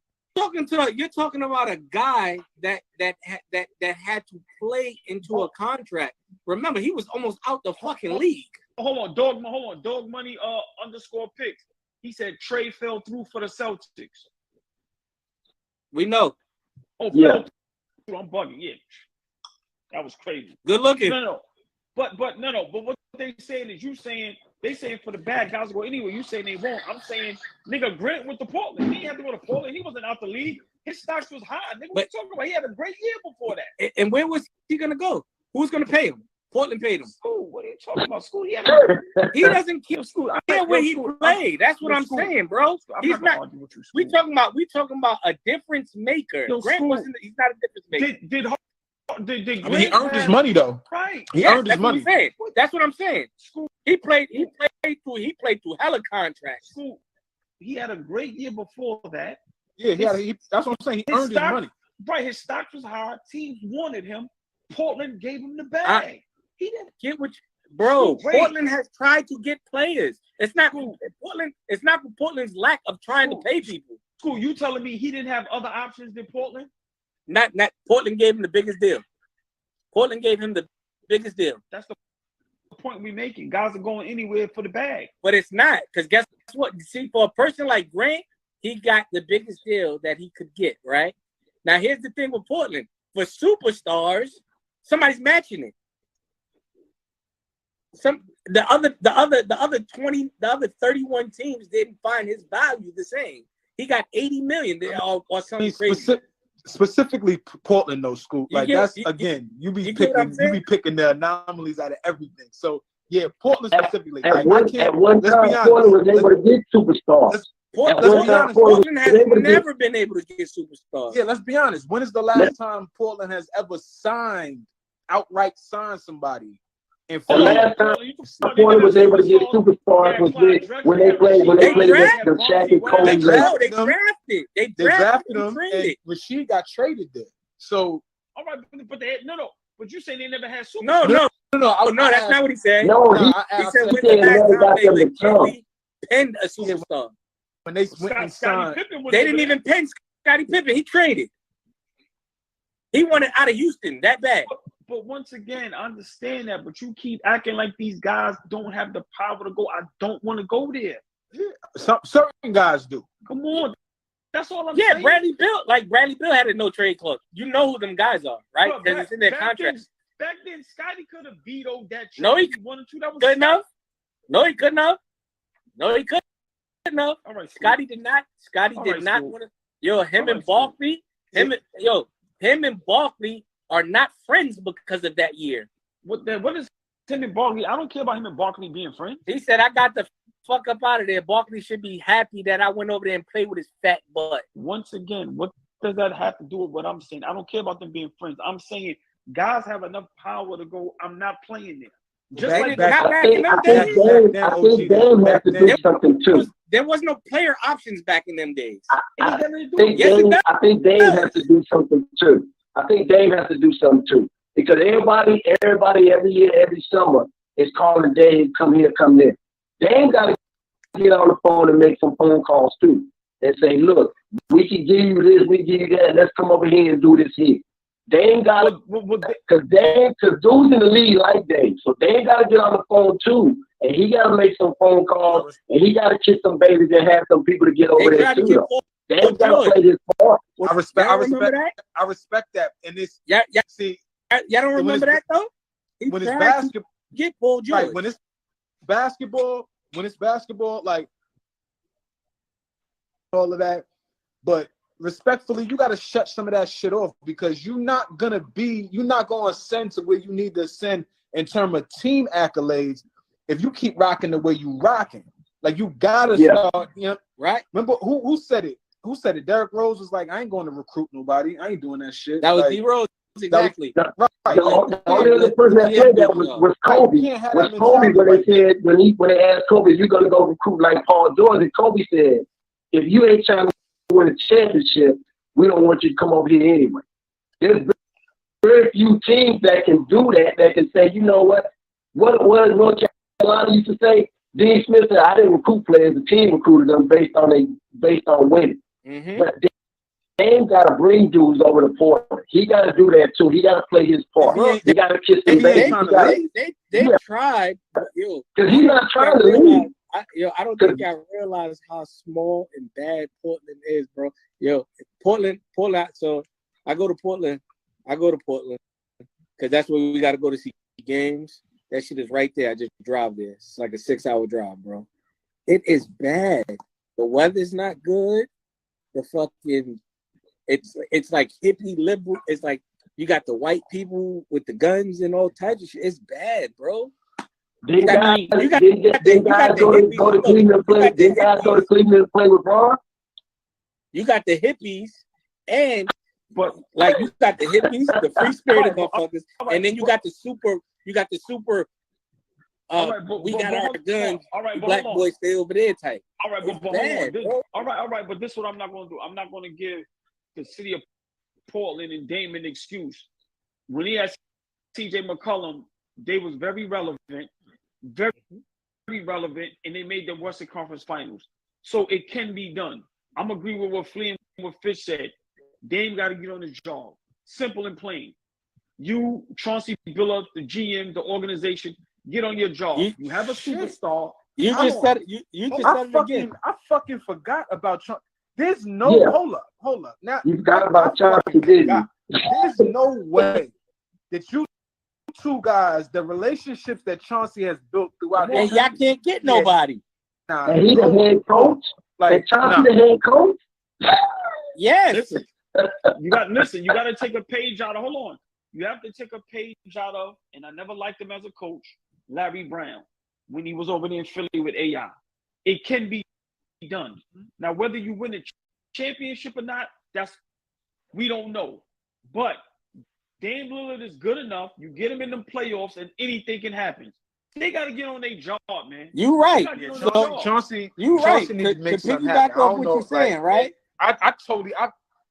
You're talking about a guy that had to play into a contract. Remember, he was almost out the fucking league. Hold on, dog money _ picks. He said Trey fell through for the Celtics. We know. Oh, Yeah. fell through. I'm bugging. Yeah, that was crazy. Good looking. No. But what they saying is they saying for the bad guys go anyway. You saying they won't. I'm saying nigga Grant went to Portland. He had to go to Portland. He wasn't out the league. His stocks was high. Nigga, what you talking about? He had a great year before that. And where was he gonna go? Who's gonna pay him? Portland paid him. School. What are you talking about? School. He doesn't school. care where he played. That's what I'm saying, bro. He's not. We talking about a difference maker. Grant wasn't. He's not a difference maker. Did I mean, he earned his money though. Right. He earned his money. That's what I'm saying. He played through hella contracts. School. He had a great year before that. Yeah, that's what I'm saying. He earned his money. Right, his stock was high. Teams wanted him. Portland gave him the bag. He didn't get what, bro. School, Portland has tried to get players. It's not Portland. It's not for Portland's lack of trying to pay people. School, you telling me he didn't have other options than Portland? Not Portland gave him the biggest deal. Portland gave him the biggest deal. That's the point we making. Guys are going anywhere for the bag. But it's not, because guess what? See, for a person like Grant, he got the biggest deal that he could get, right? Now here's the thing with Portland. For superstars, somebody's matching it. The other 31 teams didn't find his value the same. He got 80 million or something crazy. Specifically Portland, no school. Like you be picking the anomalies out of everything. So yeah, Portland specifically. At one time, Portland was able to get superstars. Portland has never been able to get superstars. Yeah, let's be honest. When is the last time Portland has ever outright signed somebody? And the last time Portland was able to get superstars was when they played the Shaq and Kobe. They drafted them, and Rasheed got traded there. So all right, but but you say they never had superstars. No, that's not what he said. No, he said when the last time they legitimately penned a superstar. When they went and signed, they didn't even pen Scottie Pippen. He traded. He wanted out of Houston that bad. But once again, I understand that. But you keep acting like these guys don't have the power to go. I don't want to go there. Yeah. Certain guys do. Come on. That's all I'm saying. Yeah, Bradley Beal had a no trade clause. You know who them guys are, right? Because it's in their contract. Back then, Scottie could have vetoed that trade. No, he wanted to. That was good enough. No, he couldn't have. No, he couldn't have. All right, Scottie did not. Scottie did not want to. Yo, him and Barkley. Him and Barkley are not friends because of that year. What is him and Barkley? I don't care about him and Barkley being friends. He said, I got the fuck up out of there. Barkley should be happy that I went over there and played with his fat butt. Once again, what does that have to do with what I'm saying? I don't care about them being friends. I'm saying guys have enough power to go, I'm not playing there. Just I think Dame has to do something too. There was no player options back in them days. I think Dame has to do something too. Because everybody every year, every summer is calling Dame, come here, come there. Dame got to get on the phone and make some phone calls too. And say, look, we can give you this, we can give you that. Let's come over here and do this here. Dame got to, because dudes in the league like Dame. So Dame got to get on the phone too. And he got to make some phone calls. And he got to kiss some babies and have some people to get over there too. Dame got to play his part. I respect that. And this, see, y'all don't remember that though? When it's basketball, get Paul George. Right, when it's basketball, like all of that. But respectfully, you got to shut some of that shit off because you're not going to ascend to where you need to ascend in terms of team accolades if you keep rocking the way you rocking. Like you got to start, right? Remember who said it? Who said it? Derrick Rose was like, I ain't going to recruit nobody. I ain't doing that shit. That was D Rose. Exactly. The only other person that said that was Kobe. Was Kobe when they asked Kobe, "You gonna go recruit like Paul George?" And Kobe said, "If you ain't trying win a championship, we don't want you to come over here anyway. There's very few teams that can do that, that can say, you know what does North Carolina used to say? Dean Smith said, I didn't recruit players, the team recruited them based on winning. Mm-hmm. But Dame got to bring dudes over to Portland. He got to do that too. He got to play his part. He got to kiss the baby. They tried, yo. Because he's not trying to leave. I don't think I realize how small and bad Portland is, bro. Yo, Portland. So I go to Portland because that's where we got to go to see games. That shit is right there. I just drive there. It's like a 6-hour drive, bro. It is bad. The weather's not good. The fucking it's like hippie liberal. It's like you got the white people with the guns and all types of shit. It's bad, bro. Did guys go to Cleveland and play with Braun? You got the hippies, but you got the hippies, the free spirited motherfuckers, and then you got the super. We got our guns. Black boys stay over there type. All right, but but this is what I'm not going to do. I'm not going to give the city of Portland and Dame an excuse. When he had T.J. McCollum, they was very relevant, and they made the Western Conference Finals. So it can be done. I'm agree with what Flea and what Fish said. Dame got to get on his job. Simple and plain. You, Chauncey Billups, the GM, the organization, get on your job. You have a superstar. You just said it again. I fucking forgot about Chauncey. There's no hold up. Now you forgot about Chauncey, didn't you? There's no way that you two guys, the relationships that Chauncey has built throughout. And y'all can't get nobody. And he the head coach. Like Chauncey the head coach. Yes. You got to take a page out of. Hold on. You have to take a page out of, and I never liked him as a coach, Larry Brown, when he was over there in Philly with AI. It can be done. Now, whether you win a championship or not, we don't know. But Dame Lillard is good enough. You get him in the playoffs, and anything can happen. They got to get on their job, man. You right. So Chauncey, you right. Needs to make something piggyback happen. off what you're saying, right?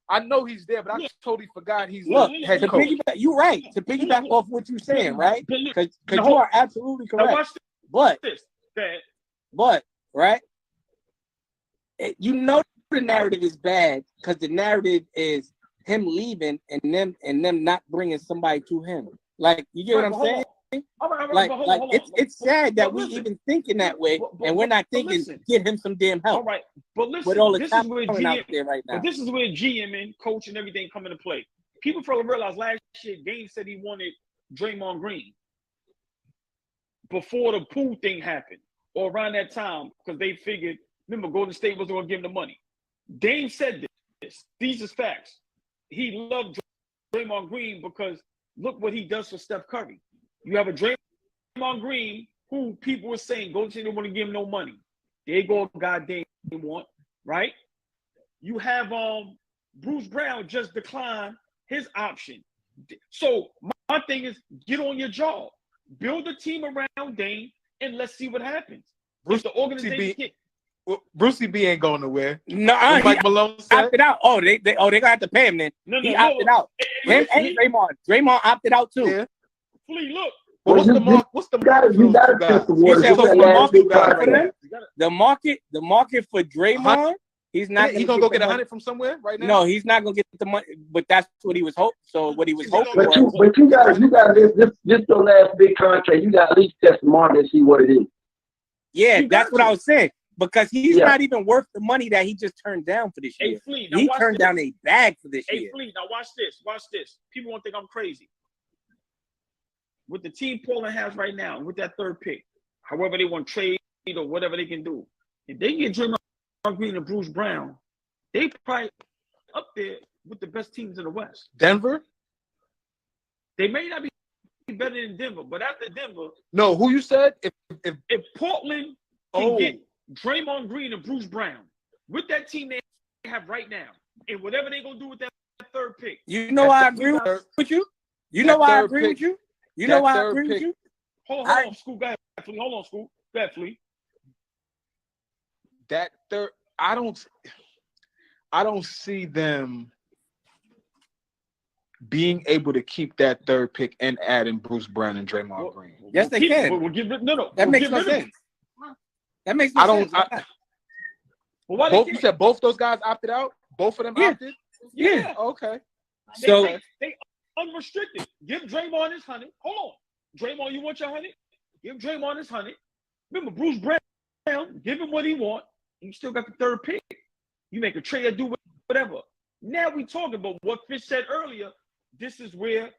I know he's there, but I totally forgot he's the head coach. You're right. To piggyback off what you're saying, right? Because you are absolutely correct. But right? You know the narrative is bad because the narrative is him leaving and them not bringing somebody to him. Like, you get what I'm saying? It's sad that we even thinking that way, and we're not thinking get him some damn help. All right, but listen, with all the this talent is where out there right now. But this is where GM and coach and everything come into play. People probably realize last year Dame said he wanted Draymond Green before the pool thing happened, or around that time, because they figured, remember, Golden State wasn't going to give him the money. Dame said this. These are facts. He loved Draymond Green because look what he does for Steph Curry. You have a Draymond Green who people were saying Golden State don't want to give him no money. There you go, goddamn want, right? You have Bruce Brown just declined his option. So my thing is get on your job. Build a team around Dame and let's see what happens. The organization Brucey B ain't going nowhere. No, Mike Malone said. Opted out. Oh, they gonna have to pay him then. He opted out. Him and Draymond. Draymond opted out too. Yeah. Flea, look. But what's the market? You gotta test the water. The market for Draymond, he's not. He's gonna go get 100 from somewhere right now. No, he's not gonna get the money. But that's what he was hoping. So what he was hoping. But you got this your last big contract. You got to at least test the market and see what it is. Yeah, that's what I was saying. Because he's not even worth the money that he just turned down for this year. Flea, he turned down a bag for this year. Hey, Flea, now watch this. Watch this. People won't think I'm crazy. With the team Portland has right now, with that third pick, however they want to trade or whatever they can do, if they get Draymond Green and Bruce Brown, they probably up there with the best teams in the West. Denver? They may not be better than Denver, but after Denver, no. Who you said? If Portland can get Draymond Green and Bruce Brown with that team they have right now, and whatever they're gonna do with that third pick. You know why I agree with you? You know why I agree with you? You know why I agree with you? Hold on, Scoop. Go ahead, Flea. Hold on, Scoop. Go ahead, Flea. That third, I don't. I don't see them being able to keep that third pick and adding Bruce Brown and Draymond Green. Yes, they can. We'll get rid. No. That we'll makes get no rid of sense. him. That makes no sense. Well, why Both they you can't? said both those guys opted out. Both of them Yeah. opted. Yeah. Okay. So They unrestricted. Give Draymond his 100. Hold on. Draymond, you want your 100? Give Draymond his 100. Remember, Bruce Brown, give him what he want. You still got the third pick. You make a trade or do whatever. Now we talking about what Fish said earlier. This is where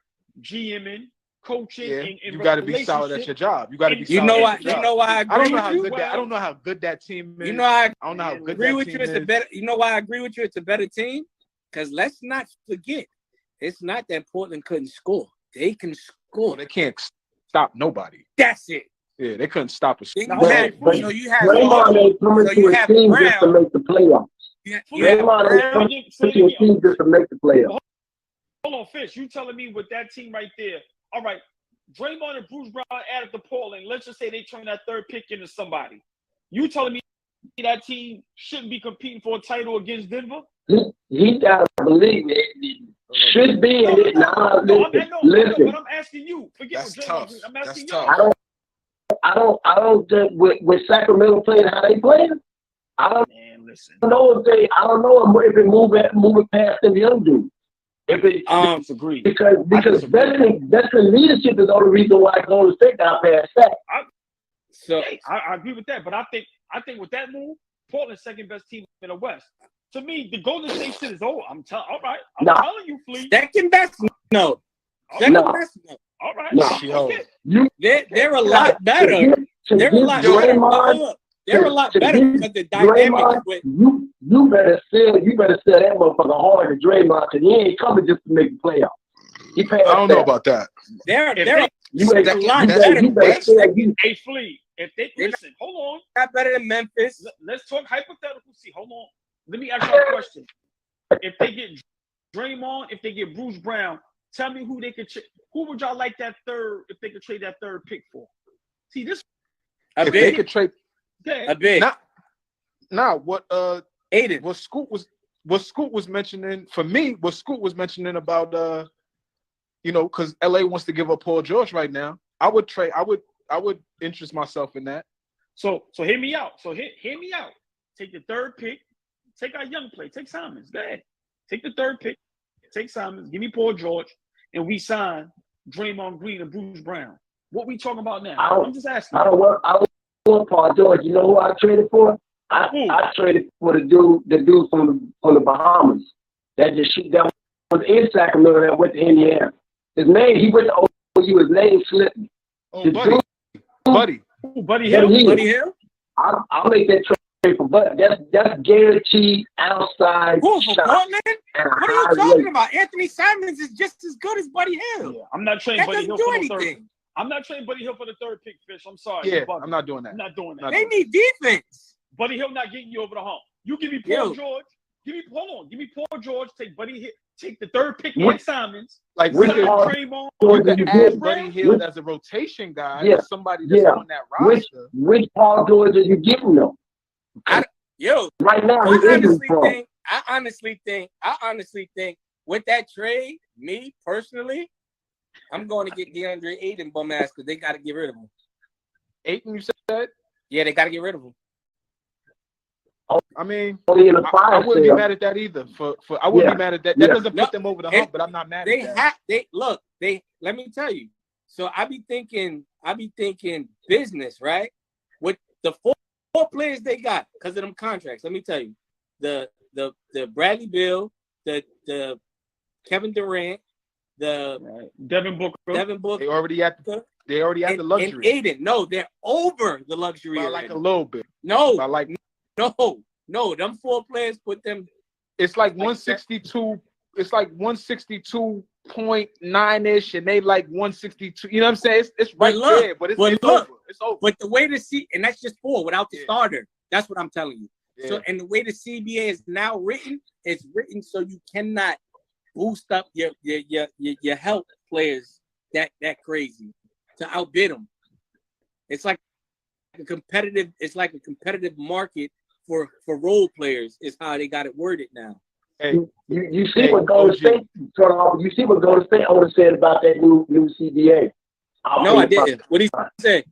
GMing, coaching, Yeah. and You got to be solid at your job. You got to be. you solid know at why? your You job. know why I I agree don't know with how you. good that. I don't know how good that team is. You know I don't know how good agree that with team you. It's is. a better. You know why I agree with you? It's a better team. Because let's not forget, it's not that Portland couldn't score. They can Well, score. they can't stop nobody. That's it. Yeah, they couldn't stop us. You Now, had, but you know, you have Draymond ain't coming so to you a have team just to Brown. make the playoffs. You have Draymond ain't Brown. coming to a team just to make the playoffs. Hold on, Fish. You telling me with that team right there? All right, Draymond and Bruce Brown added to Portland. Let's just say they turn that third pick into somebody. You telling me that team shouldn't be competing for a title against Denver? He gotta believe it. Should be in it. Nah, listen. But I'm asking you. Forget That's what Draymond tough. Green. I'm That's asking tough. y'all. I don't think with Sacramento playing how they playing. I don't Man, listen. know I don't know if it moving past them young dudes. If it Disagree. because veteran leadership is the only reason why Golden State got past that. So I agree with that, but I think with that move, Portland's second best team in the West. To me, the Golden State shit is over. I'm telling you, Flea. second best, no. Second best, no. All right. No. Okay. They're a lot better. They're a lot better. Hold up. They're a lot better because the dynamics with you better sell that motherfucker hard to Draymond because he ain't coming just to make the playoffs. I don't know about that. they're You a lot better. you better sell you. Hey, Flea, if they listen, hold on. Not better than Memphis. Let's talk hypothetical. See, hold on. Let me ask you a question. If they get Draymond, if they get Bruce Brown, tell me who they could. Who would y'all like that third? If they could trade that third pick for? See this. If they could trade A big. What Aiden. What Scoot was mentioning for me, what Scoot was mentioning about because LA wants to give up Paul George right now. I would interest myself in that. So hear me out. Hear me out. Take the third pick. Take our young play. Take Simons. Go ahead. Take the third pick. Take Simons. Give me Paul George, and we sign Draymond Green and Bruce Brown. What we talking about now? I'm just asking. I don't want Paul George. You know who I traded for? I traded for the dude from the Bahamas that was in Sacramento that went to Indiana. His name, he went to OU. His name slipped me. Oh, Buddy Hill. Buddy Hill. I'll make that trade for Buddy. That's guaranteed outside. Who for shot. Portland? What are you talking about? Anthony Simons is just as good as Buddy Hill. Yeah, I'm not trading That Buddy doesn't Hill do for the third. anything. I'm not trading Buddy Hill for the third pick, Fish. I'm sorry. Yeah, I'm not doing that. I'm not doing that. They need defense. Buddy Hill not getting you over the hump. You give me Paul George. Give me Paul George. Take Buddy Hill. Take the third pick and Simons. Like Which Paul Draymond. you could you add get? Buddy Hill as a rotation guy, Yeah. somebody that's on that roster. Which Paul George are you getting though? Right now he isn't pro. I honestly think with that trade, me personally, I'm going to get DeAndre Ayton bum ass because they got to get rid of him. Ayton, you said? Yeah, they got to get rid of him. I mean, Only in a I fire wouldn't be sale. mad at that either. I wouldn't be mad at that. That doesn't put them over the hump, but I'm not mad They at that. let me tell you. So I be thinking business, right? With the four players they got because of them contracts. Let me tell you, the Bradley Beal, the Kevin Durant, the Devin Booker. They already at the luxury. And Aiden, no, they're over the luxury. By like a little bit. No, By like no, them four players put them. it's like 162. It's like 162.9-ish, and they like 162. You know what I'm saying? It's right there, but it's over. It's over. But the way and that's just four without the starter. That's what I'm telling you. Yeah. So, and the way the CBA is now written, it's written so you cannot boost up your health players that crazy to outbid them. It's like a competitive market for role players is how they got it worded now. Hey, You see what Golden State you see what Golden State owner said about that new CBA. No, I didn't. What did he say?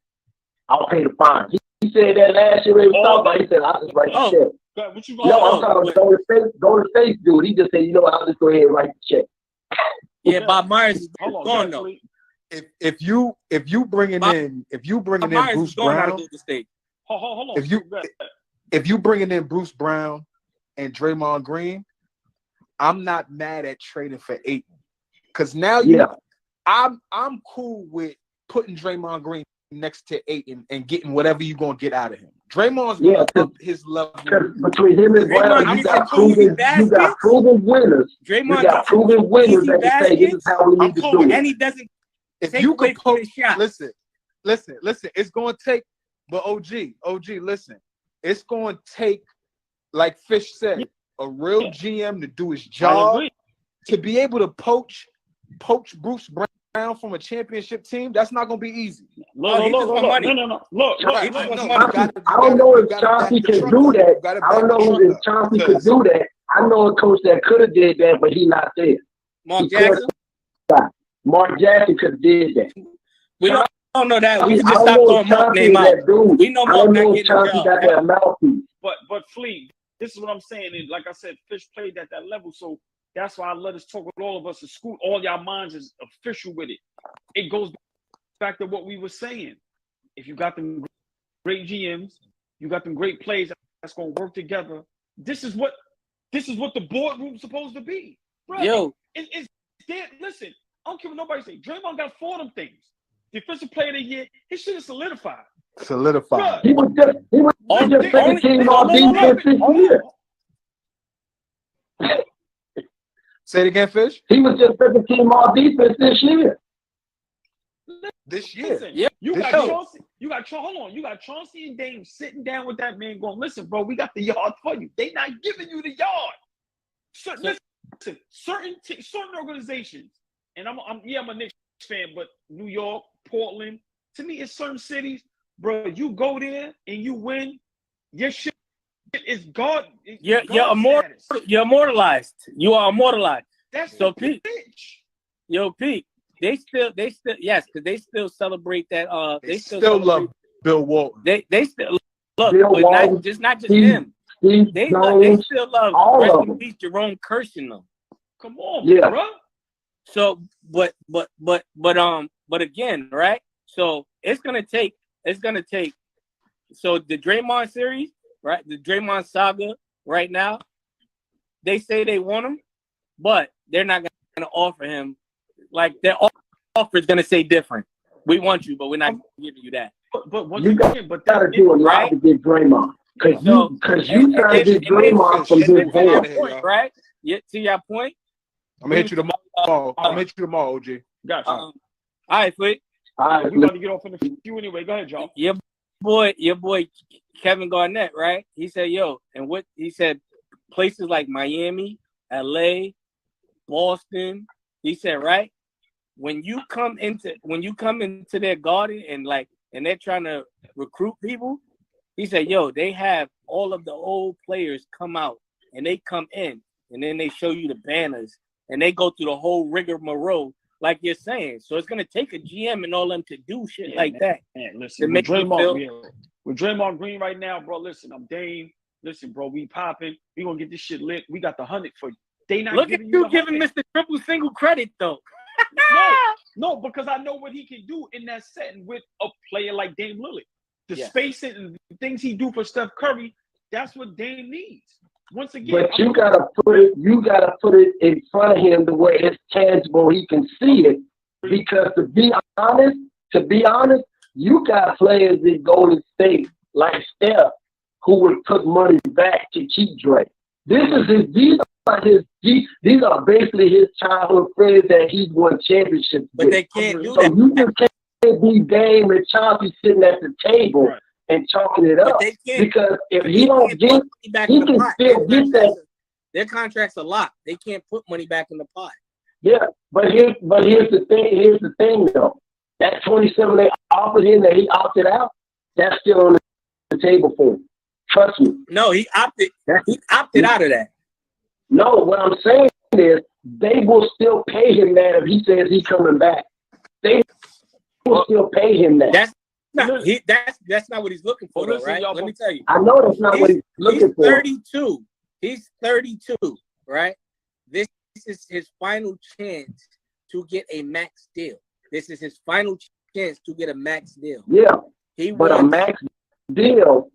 I'll pay the fine. He said that last year. He was talking about. He said, "I'll just write the check." What you No, I'm talking about Golden State dude. He just said, "You know what? I'll just go ahead and write the check." Yeah, Bob Myers is Hold gone on, though. if you bringing in Myers Bruce is going out of Brown, Golden State. Hold on. if you bringing in Bruce Brown and Draymond Green, I'm not mad at trading for Ayton, because now I'm cool with putting Draymond Green next to Ayton and getting whatever you're gonna get out of him. Draymond's gonna up his level. Between him and Brown, you got proven winners. Draymond you got proven winners that can say this is how we need to do it. And he doesn't If take you away could from his shot. listen, it's gonna take, but OG, listen, it's gonna take, like Fish said, a real GM to do his job, to be able to poach Bruce Brown from a championship team. That's not gonna be easy. Look. I don't know if Chauncey can do that. I don't know if Chauncey could do that. I know a coach that could have did that, but he's not there. Mark Jackson. Mark Jackson could have did that. We don't know that. We just stop throwing Mark name out. We know Mark not getting Chauncey got that mouthpiece. But Fleet, this is what I'm saying. And like I said, Fish played at that level, so that's why I let us talk with all of us to school. All y'all minds is official with it. It goes back to what we were saying. If you got them great GMs, you got them great players that's gonna work together. This is what the boardroom's supposed to be. Bro, Yo, it's dead. Listen, I don't care what nobody say. Draymond got 4 of them things. Defensive player of the year, his shit is solidified. Solidified. He was just second team on defense this year. Say it again, Fish. He was just second team on defense this year. This year. Listen, you got Chauncey. Hold on. You got Chauncey and Dame sitting down with that man going, listen, bro, we got the yard for you. They not giving you the yard. Certain organizations, and I'm a Knicks fan, but New York, Portland, to me, it's certain cities, bro. You go there and you win, your shit is God. You're immortalized. You are immortalized. That's so Pete. Pete. They still yes, because they still celebrate that. They still love Bill Walton. They still look, Bill but Walton, not just him. They still love rest in peace Jerome Kershin though. Come on, bro. So, but again, right? So it's gonna take. So the Draymond series, right? The Draymond saga, right now, they say they want him, but they're not gonna offer him. Like their offer is gonna say different. We want you, but we're not giving you that. But once you gotta do a lot to get Draymond, because you trying to get Draymond from his hand, right? Yeah, to your point. I'm gonna hit you tomorrow. OG. Gotcha. All right, Fleet. All right, we about to get off in the few anyway. Go ahead, John. Your boy Kevin Garnett, right? He said, and what he said, places like Miami, LA, Boston. He said, right? When you come into their garden and they're trying to recruit people, he said, they have all of the old players come out and they come in and then they show you the banners and they go through the whole rigmarole, like you're saying. So it's gonna take a GM and all them to do shit that. Man, listen, with Draymond Green right now, bro. Listen, I'm Dame. Listen, bro, we popping. We gonna get this shit lit. We got the 100 for you. They not look at you giving Mr. Triple Single credit though. No, because I know what he can do in that setting with a player like Dame Lillard. The spacing and the things he do for Steph Curry, that's what Dame needs. Once again, but you gotta put it in front of him the way it's tangible. He can see it, because to be honest, you got players in Golden State like Steph who would put money back to keep Dre. These are basically his childhood friends that he's won championships with. But they can't do so that. You just can't be Dame and Chauncey sitting at the table and chalking it up. Because if he don't get, he can still get that. Their contract's a lot. They can't put money back in the pot. Yeah, but here's the thing. Here's the thing, though. That 27 they offered him that he opted out, that's still on the table for him. Trust me. No, he opted out of that. No, what I'm saying is they will still pay him that if he says he's coming back. They will still pay him that. That's not what he's looking for, though, right? Let me tell you. I know that's not what he's looking for. 32. He's 32, right? This is his final chance to get a max deal. This is his final chance to get a max deal. Yeah, but a max deal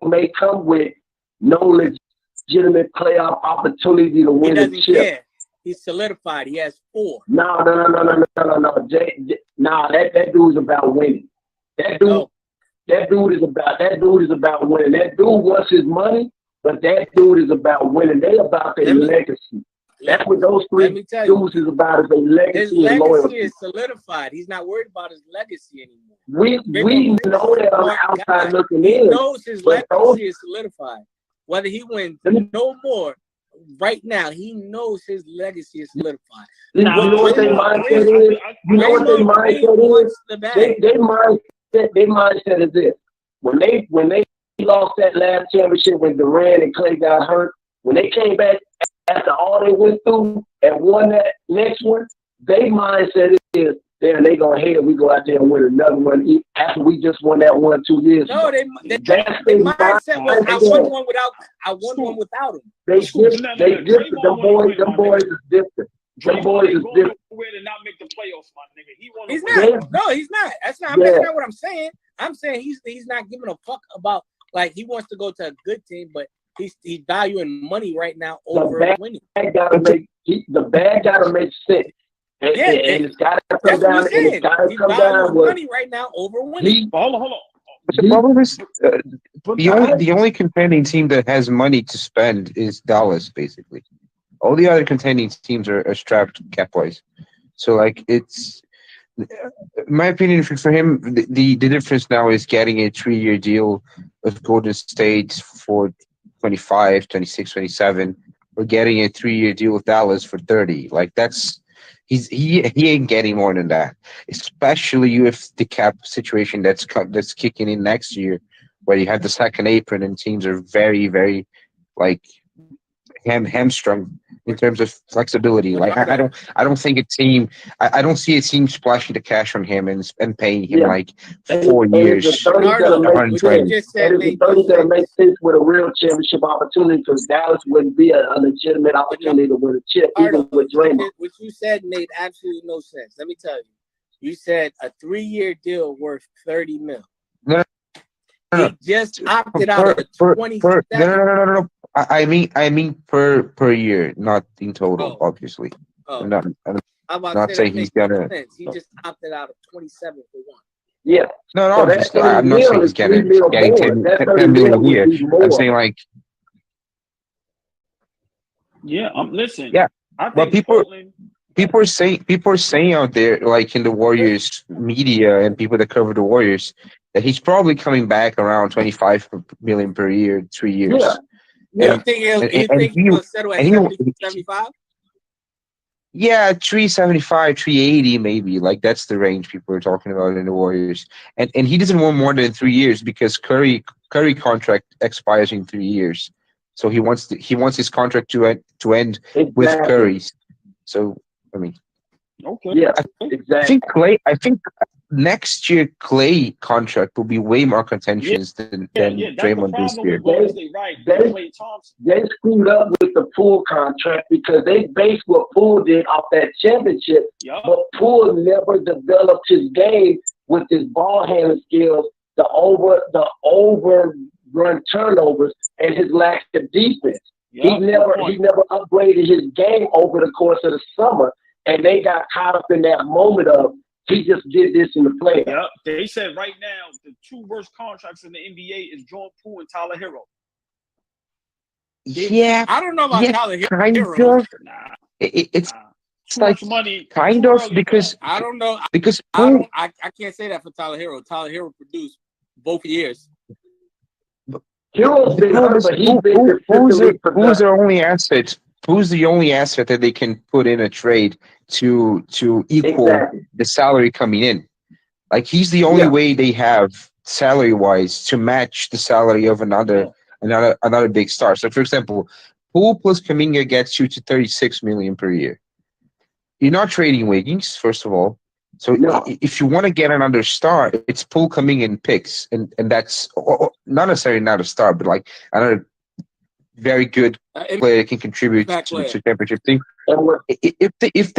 may come with no legitimate playoff opportunity to win a chip. Care. He's solidified. He has 4. No. That dude's about winning. That dude is about winning. That dude wants his money, but that dude is about winning. They about their legacy. That's what those three dudes is about, is their legacy. His and legacy loyalty. is solidified. He's not worried about his legacy anymore. We know that on the outside looking in. He knows his legacy is solidified. Whether he wins no more right now, he knows his legacy is solidified. You know what their mindset is? You know what their mindset is? Their mindset is this. When they lost that last championship when Durant and Clay got hurt, when they came back after all they went through and won that next one, their mindset is, then they go, hey, we go out there and win another one after we just won that one 2 years ago. No, their mindset was, I won one without him. They different. Them boys is different. Them boys is different. Nowhere to not make the playoffs, my nigga. He's not. No, he's not. That's not what I'm saying. I'm saying he's not giving a fuck about, like, he wants to go to a good team, but he's valuing money right now over winning. The bag gotta make sense. And it's gotta come down. And it's gotta come down with money right now over winning. Hold on. The problem is the only contending team that has money to spend is Dallas, basically. All the other contending teams are strapped cap-wise. So, like, it's, in my opinion, for him, the difference now is getting a 3-year deal with Golden State for 25, 26, 27, or getting a 3-year deal with Dallas for 30. Like, that's he ain't getting more than that. Especially with the cap situation that's kicking in next year, where you have the second apron and teams are very, very, like, hamstrung in terms of flexibility. Like, I don't think a team. I don't see a team splashing the cash on him and paying him like 4 years. It's the 30 that makes sense with a real championship opportunity, because Dallas wouldn't be a legitimate opportunity to win a chip, even with Draymond. What you said made absolutely no sense. Let me tell you. You said a 3-year deal worth $30 million. No. He just opted out of 27. No. I mean per year, not in total, obviously. I'm not saying he's gonna. He just opted out of 27 for 1. Yeah. No, obviously, I'm not saying he's getting 10 million a year. I'm saying, like. Yeah, listen. Yeah, but people are saying out there, like in the Warriors media and people that cover the Warriors, that he's probably coming back around 25 million per year, 3 years. Yeah. You think he'll settle at 75? Yeah, 375, 380 maybe. Like, that's the range people are talking about in the Warriors. And he doesn't want more than 3 years because Curry contract expires in 3 years. So he wants his contract to end with Curry's. So, I mean, okay. Yeah, exactly. I think next year Clay contract will be way more contentious than Draymond this year. They screwed up with the Poole contract because they based what Poole did off that championship, but Poole never developed his game with his ball handling skills, the overrun turnovers, and his lack of defense. He never upgraded his game over the course of the summer, and they got caught up in that moment of, he just did this in the playoffs. Yep. They said right now the 2 worst contracts in the NBA is Jordan Poole and Tyler Hero. Yeah, I don't know about Tyler Hero. Kind of. It's like money kind of because I don't know because I can't say that for Tyler Hero. Tyler Hero produced both years. Hero's been hurt, but he's been who's their only asset? Who's the only asset that they can put in a trade to equal the salary coming in? Like, he's the only way they have salary wise to match the salary of another big star. So for example, Poole plus Kuminga gets you to 36 million per year. You're not trading Wiggins, first of all. So if you want to get another star, it's Poole coming in picks, and that's not necessarily not a star, but like another very good player that can contribute to the championship team. If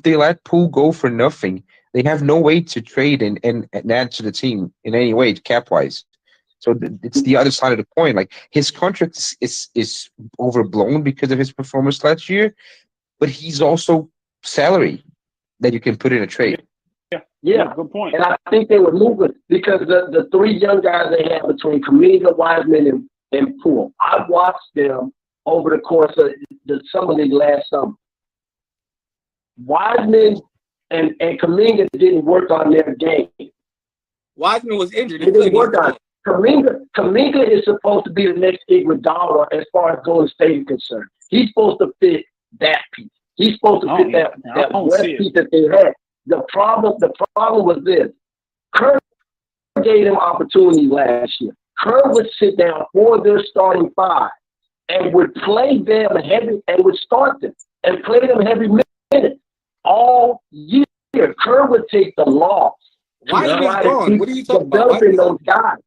they let Poole go for nothing, they have no way to trade and add to the team in any way cap wise. So it's the other side of the coin. Like his contract is overblown because of his performance last year, but he's also salary that you can put in a trade. Yeah, good point. And I think they were moving because the three young guys they had between Kuminga, Wiseman, and Poole. I've watched them over the course of the summer league last summer. Wiseman and Kuminga didn't work on their game. Wiseman was injured. They didn't work on it. Kuminga is supposed to be the next Iguodala as far as Golden State is concerned. He's supposed to fit that piece. He's supposed to fit that West piece that they had. The problem was this. Kerr gave them opportunities last year. Kerr would sit down for their starting five and would play them heavy and would start them and play them heavy minutes all year. Kerr would take the loss. Why is he gone? What are you talking about? Developing those guys.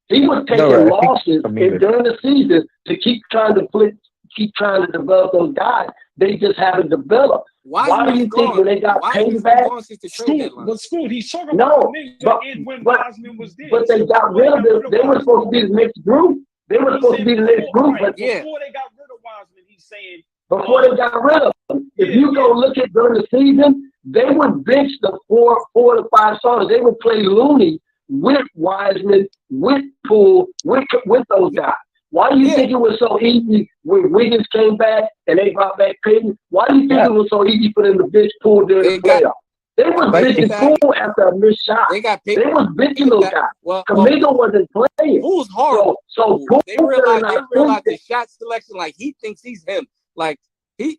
He was taking losses during the season to keep trying to develop those guys. They just haven't developed. Why do you think when they got paid back? Scoot, he's talking about when Wiseman was there. But they got rid of them. They were supposed to be the next group. They were supposed to be the next group. But before they got rid of Wiseman, he's saying. Before they got rid of him, if you go look at during the season, they would bench the four to five starters. They would play Looney with Wiseman, with Poole, with those guys. Why do you think it was so easy when Wiggins came back and they brought back Payton? Why do you think it was so easy for them to bench Poole during the playoffs? They was benching Poole after a missed shot. They was benching those guys. Kuminga wasn't playing. Poole's hard. So they realized the shot selection. Like he thinks he's him. Like he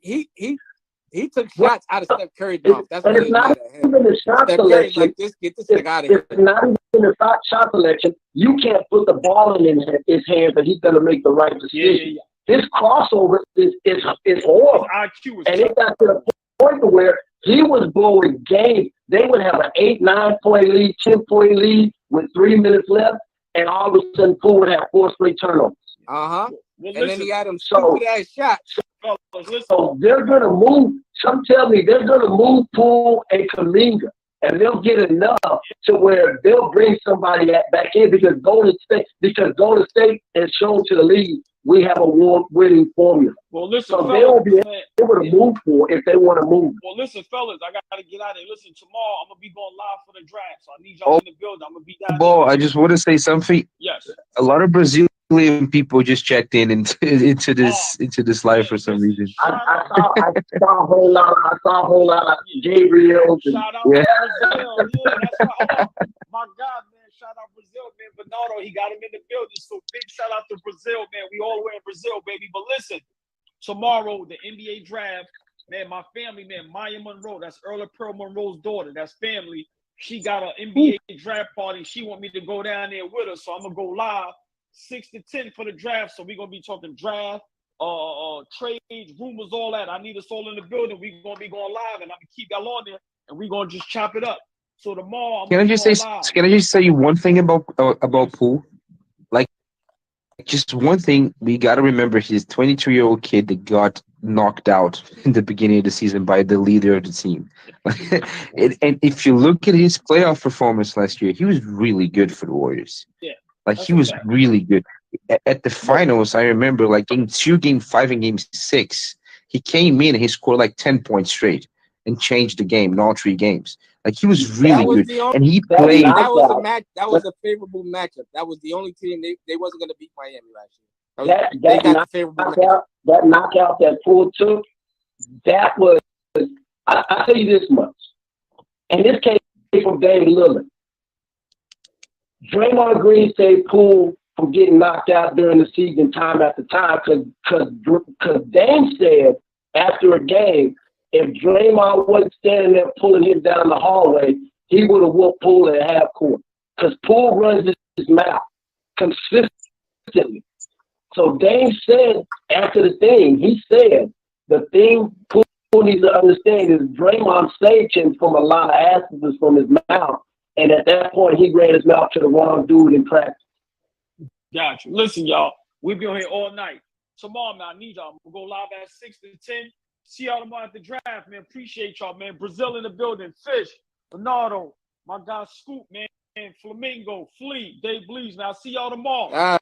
took shots out of Steph Curry's mouth. That's what it's not even the shot selection. Like this, get this thing out of here. It's not even the shot selection. You can't put the ball in his hands and he's going to make the right decision. His crossover is horrible. And it got to the point where he was blowing games. They would have an 8, 9-point lead, 10-point lead with 3 minutes left, and all of a sudden Poole would have 4 straight turnovers. And then he had him stupid ass shots. So they're going to move. Some tell me they're going to move Poole and Kuminga, and they'll get enough to where they'll bring somebody back in because Golden State has shown to the league we have a winning formula. Well, listen, so they'll be able to move Poole if they want to move. Well, listen, fellas, I got to get out of here. Listen, tomorrow I'm going to be going live for the draft, so I need y'all in the building. I'm going to be down there. I just want to say something. Yes. A lot of Brazilian people just checked into this live for some reason. I saw a whole lot of Gabriel. Shout out to Brazil. That's my God, man. Shout out Brazil, man. Bernardo, he got him in the building. So big shout out to Brazil, man. We all the way in Brazil, baby. But listen, tomorrow, the NBA draft, man, my family, man, Maya Monroe, that's Earl of Pearl Monroe's daughter. That's family. She got an NBA draft party. She want me to go down there with her. So I'm going to go live 6 to 10 for the draft. So we're going to be talking draft, trades, rumors, all that. I need us all in the building. We're going to be going live, and I'm going to keep y'all on there, and we're going to just chop it up. So tomorrow, can I just say one thing about Poole? Like, just one thing, we got to remember he's a 22-year-old kid that got knocked out in the beginning of the season by the leader of the team. And if you look at his playoff performance last year, he was really good for the Warriors. Yeah. Like, he was really good. At the finals, I remember, like, Game 2, Game 5, and Game 6, he came in and he scored, like, 10 points straight and changed the game in all 3 games. Like, he was really good. And he played. That was a favorable matchup. That was the only team they wasn't going to beat Miami last year. That knockout that Poole took, that was, I'll tell you this much. And this came from Dame Lillard. Draymond Green saved Poole from getting knocked out during the season time after time because Dame said after a game, if Draymond wasn't standing there pulling him down the hallway, he would have whooped Poole at half court. because Poole runs his mouth consistently. So Dame said after the thing, he said the thing Poole needs to understand is Draymond saved him from a lot of accidents from his mouth. And at that point, he ran his mouth to the wrong dude in practice. Got you. Listen, y'all, we be on here all night. Tomorrow, man, I need y'all. We'll go live at 6 to 10. See y'all tomorrow at the draft, man. Appreciate y'all, man. Brazil in the building. Fish, Bernardo, my guy Scoop, man. Flamingo, Flea, Dave Blees. Now, I'll see y'all tomorrow.